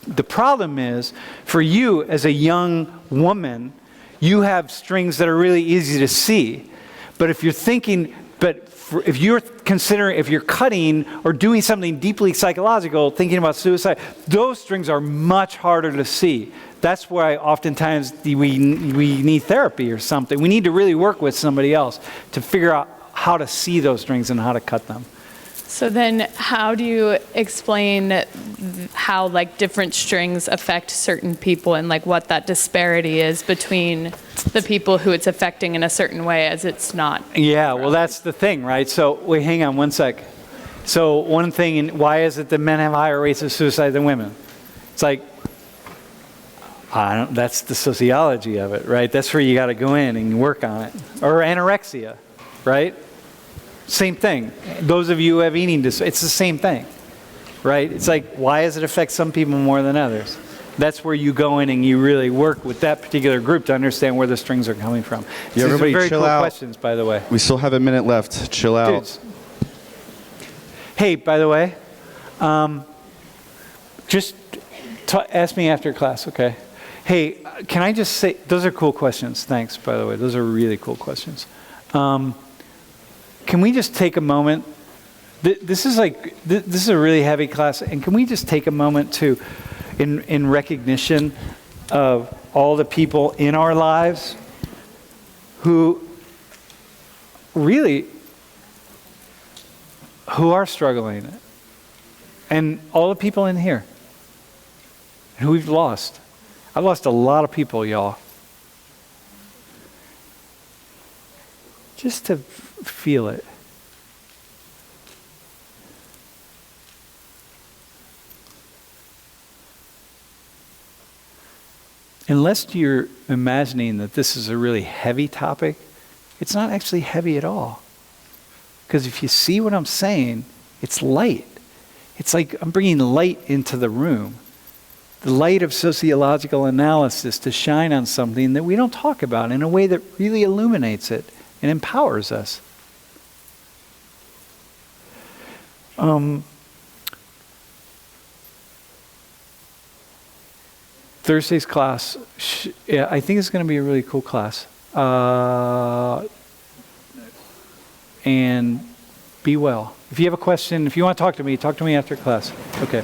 The problem is, for you as a young woman, you have strings that are really easy to see. But if you're thinking, if you're considering, if you're cutting or doing something deeply psychological, thinking about suicide, those strings are much harder to see. That's why oftentimes we need therapy or something. We need to really work with somebody else to figure out how to see those strings and how to cut them. So then how do you explain how like different strings affect certain people and like what that disparity is between the people who it's affecting in a certain way as it's not? Yeah, well, that's the thing, right? So wait, hang on one sec. So one thing, why is it that men have higher rates of suicide than women? It's like, that's the sociology of it, right? That's where you got to go in and work on it. Or anorexia, right? Same thing. Those of you who have eating disorders, it's the same thing, right? It's like, why does it affect some people more than others? That's where you go in and you really work with that particular group to understand where the strings are coming from. Yeah, These are everybody very chill cool out. questions, by the way. We still have a minute left. Chill out. Dudes. Hey, by the way, just ask me after class, okay? Hey, can I just say, those are cool questions. Thanks, by the way. Those are really cool questions. Can we just take a moment? This is a really heavy class, and can we just take a moment to, in recognition of all the people in our lives who are struggling, and all the people in here who we've lost. I've lost a lot of people, y'all. Just to feel it. Unless you're imagining that this is a really heavy topic, it's not actually heavy at all. Because if you see what I'm saying, it's light. It's like I'm bringing light into the room. The light of sociological analysis to shine on something that we don't talk about in a way that really illuminates it and empowers us. Thursday's class, I think it's going to be a really cool class. And be well. If you have a question, if you want to talk to me after class. Okay.